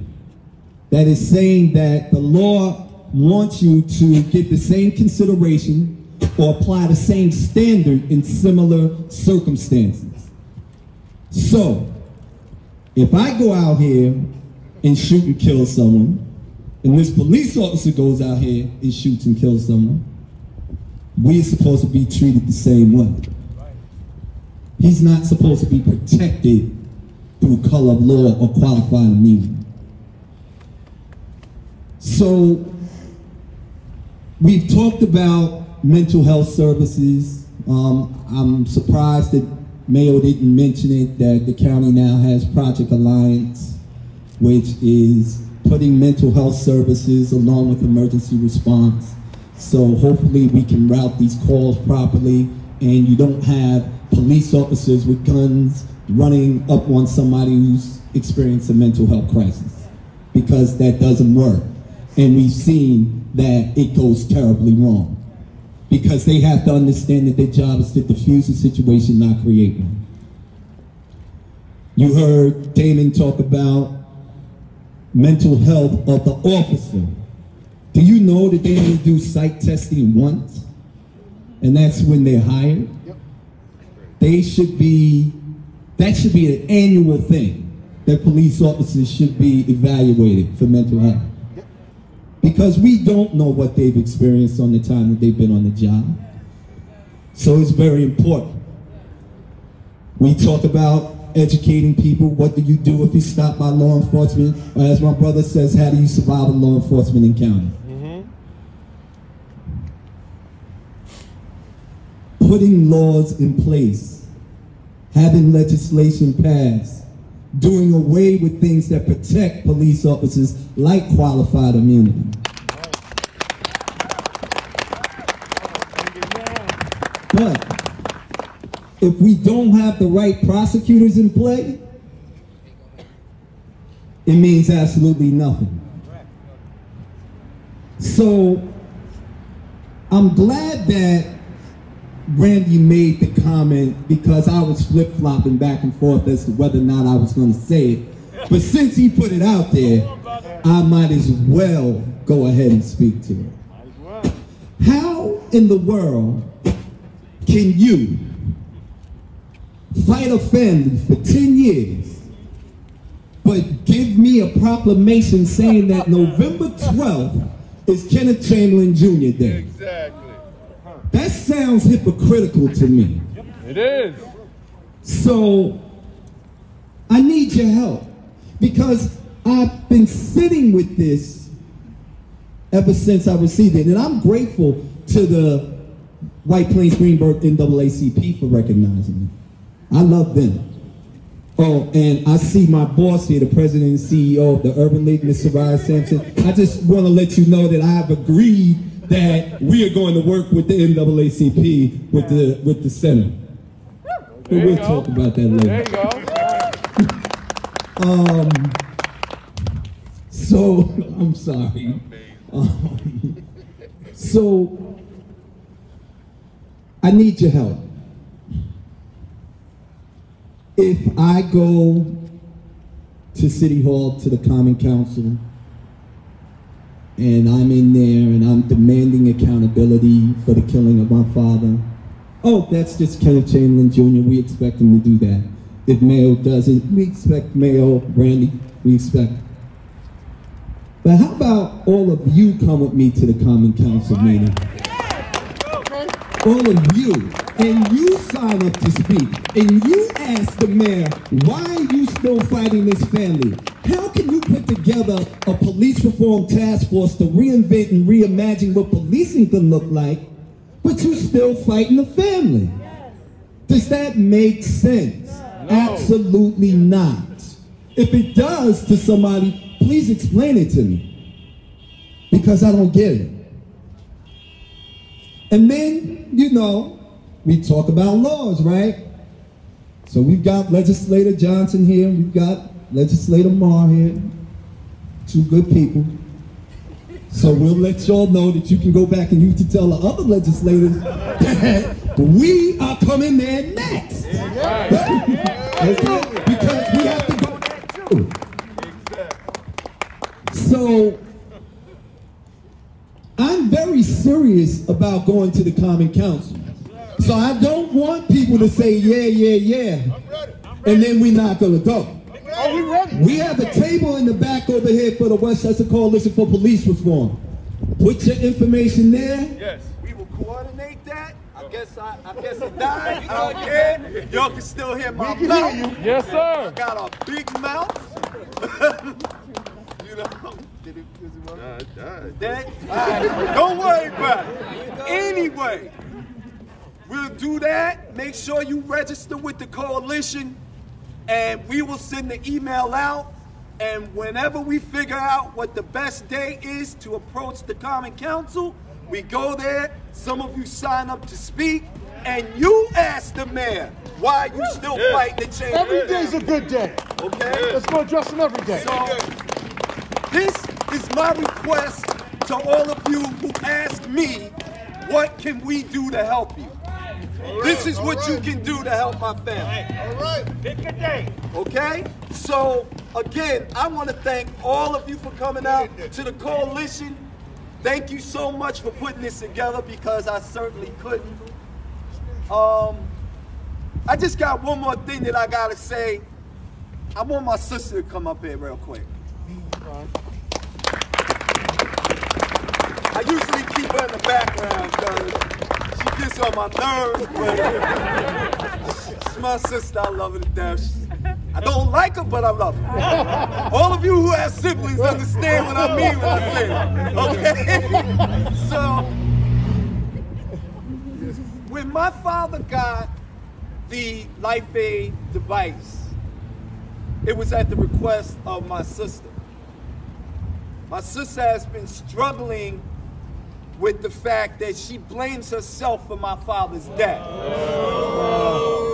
That is saying that the law wants you to get the same consideration or apply the same standard in similar circumstances. So, if I go out here and shoot and kill someone, and this police officer goes out here and shoots and kills someone, we're supposed to be treated the same way. He's not supposed to be protected through color of law or qualified immunity. So, we've talked about mental health services. I'm surprised that Mayo didn't mention it, that the county now has Project Alliance, which is putting mental health services along with emergency response. So hopefully we can route these calls properly, and you don't have police officers with guns running up on somebody who's experienced a mental health crisis, because that doesn't work. And we've seen that it goes terribly wrong, because they have to understand that their job is to diffuse the situation, not create one. You heard Damon talk about mental health of the officer. Do you know that they only do psych testing once? And that's when they're hired? They should be, that should be an annual thing, that police officers should be evaluated for mental health. Because we don't know what they've experienced on the time that they've been on the job. So it's very important. We talk about educating people. What do you do if you're stopped by law enforcement? Or as my brother says, how do you survive a law enforcement encounter? Putting laws in place, having legislation passed, doing away with things that protect police officers like qualified immunity. But if we don't have the right prosecutors in play, it means absolutely nothing. So I'm glad that Randy made the comment, because I was flip-flopping back and forth as to whether or not I was going to say it. But since he put it out there, I might as well go ahead and speak to it. How in the world can you fight a family for 10 years, but give me a proclamation saying that November 12th is Kenneth Chamberlain Jr. Day? Exactly. That sounds hypocritical to me. It is. So, I need your help, because I've been sitting with this ever since I received it, and I'm grateful to the White Plains Greenberg NAACP for recognizing me. I love them. Oh, and I see my boss here, the president and CEO of the Urban League, Mr. Ryan Sampson. I just want to let you know that I have agreed that we are going to work with the NAACP with the Senate. But we'll talk about that later. There you go. So, I'm sorry. So, I need your help. If I go to City Hall, to the Common Council, and I'm in there and I'm demanding accountability for the killing of my father. Oh, that's just Kenneth Chamberlain Jr. We expect him to do that. If Mayo doesn't, we expect Mayo, Randy, we expect. But how about all of you come with me to the Common Council meeting? All of you, and you sign up to speak, and you ask the mayor, why are you still fighting this family? How can you put together a police reform task force to reinvent and reimagine what policing can look like, but you still fighting the family? Does that make sense? No. Absolutely not. If it does to somebody, please explain it to me, because I don't get it. And then, you know, we talk about laws, right? So we've got Legislator Johnson here, we've got Legislator Marr here, two good people. So we'll let y'all know that you can go back and you can tell the other legislators that we are coming there next. Because we have to go there too. So I'm very serious about going to the Common Council. So I don't want people to say, yeah, and then we're not going to go. Are we ready? We have a table in the back over here for the Westchester Coalition for Police Reform. Put your information there. Yes. We will coordinate that. I guess it died. I don't care. Y'all can still hear my mouth. Yes, sir. I got a big mouth. You know. Did it work? Dead? Don't worry about it. Anyway, we'll do that. Make sure you register with the coalition, and we will send the email out. And whenever we figure out what the best day is to approach the Common Council, we go there. Some of you sign up to speak, and you ask the mayor why you still fighting the change. Every day's a good day. Okay? Let's go address them every day. So, this is my request to all of you who ask me, what can we do to help you? This is what you can do to help my family. All right. Pick a day. Okay? So, again, I want to thank all of you for coming out to the coalition. Thank you so much for putting this together, because I certainly couldn't. I just got one more thing that I got to say. I want my sister to come up here real quick. I usually keep her in the background because she gets on my nerves, but she's my sister. I love her to death. I don't like her, but I love her. All of you who have siblings understand what I mean when I say that, okay? So, when my father got the Life Aid device, it was at the request of my sister. My sister has been struggling with the fact that she blames herself for my father's death.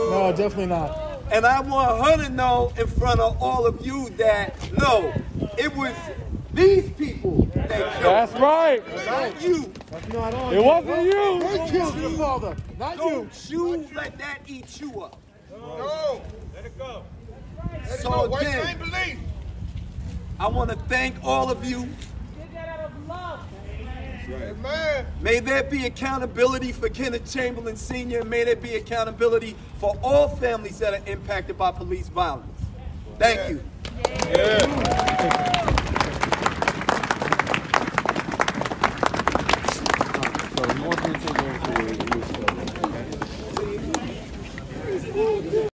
No, definitely not. And I want her to know in front of all of you that, no, it was these people that killed That's right. Not you. That's not on. It wasn't you. They killed your father, not you. Don't you let that eat you up. No. Let it go. Let So it go. White again, man believe. I want to thank all of you. Amen. May there be accountability for Kenneth Chamberlain Sr. and may there be accountability for all families that are impacted by police violence. Thank you. So,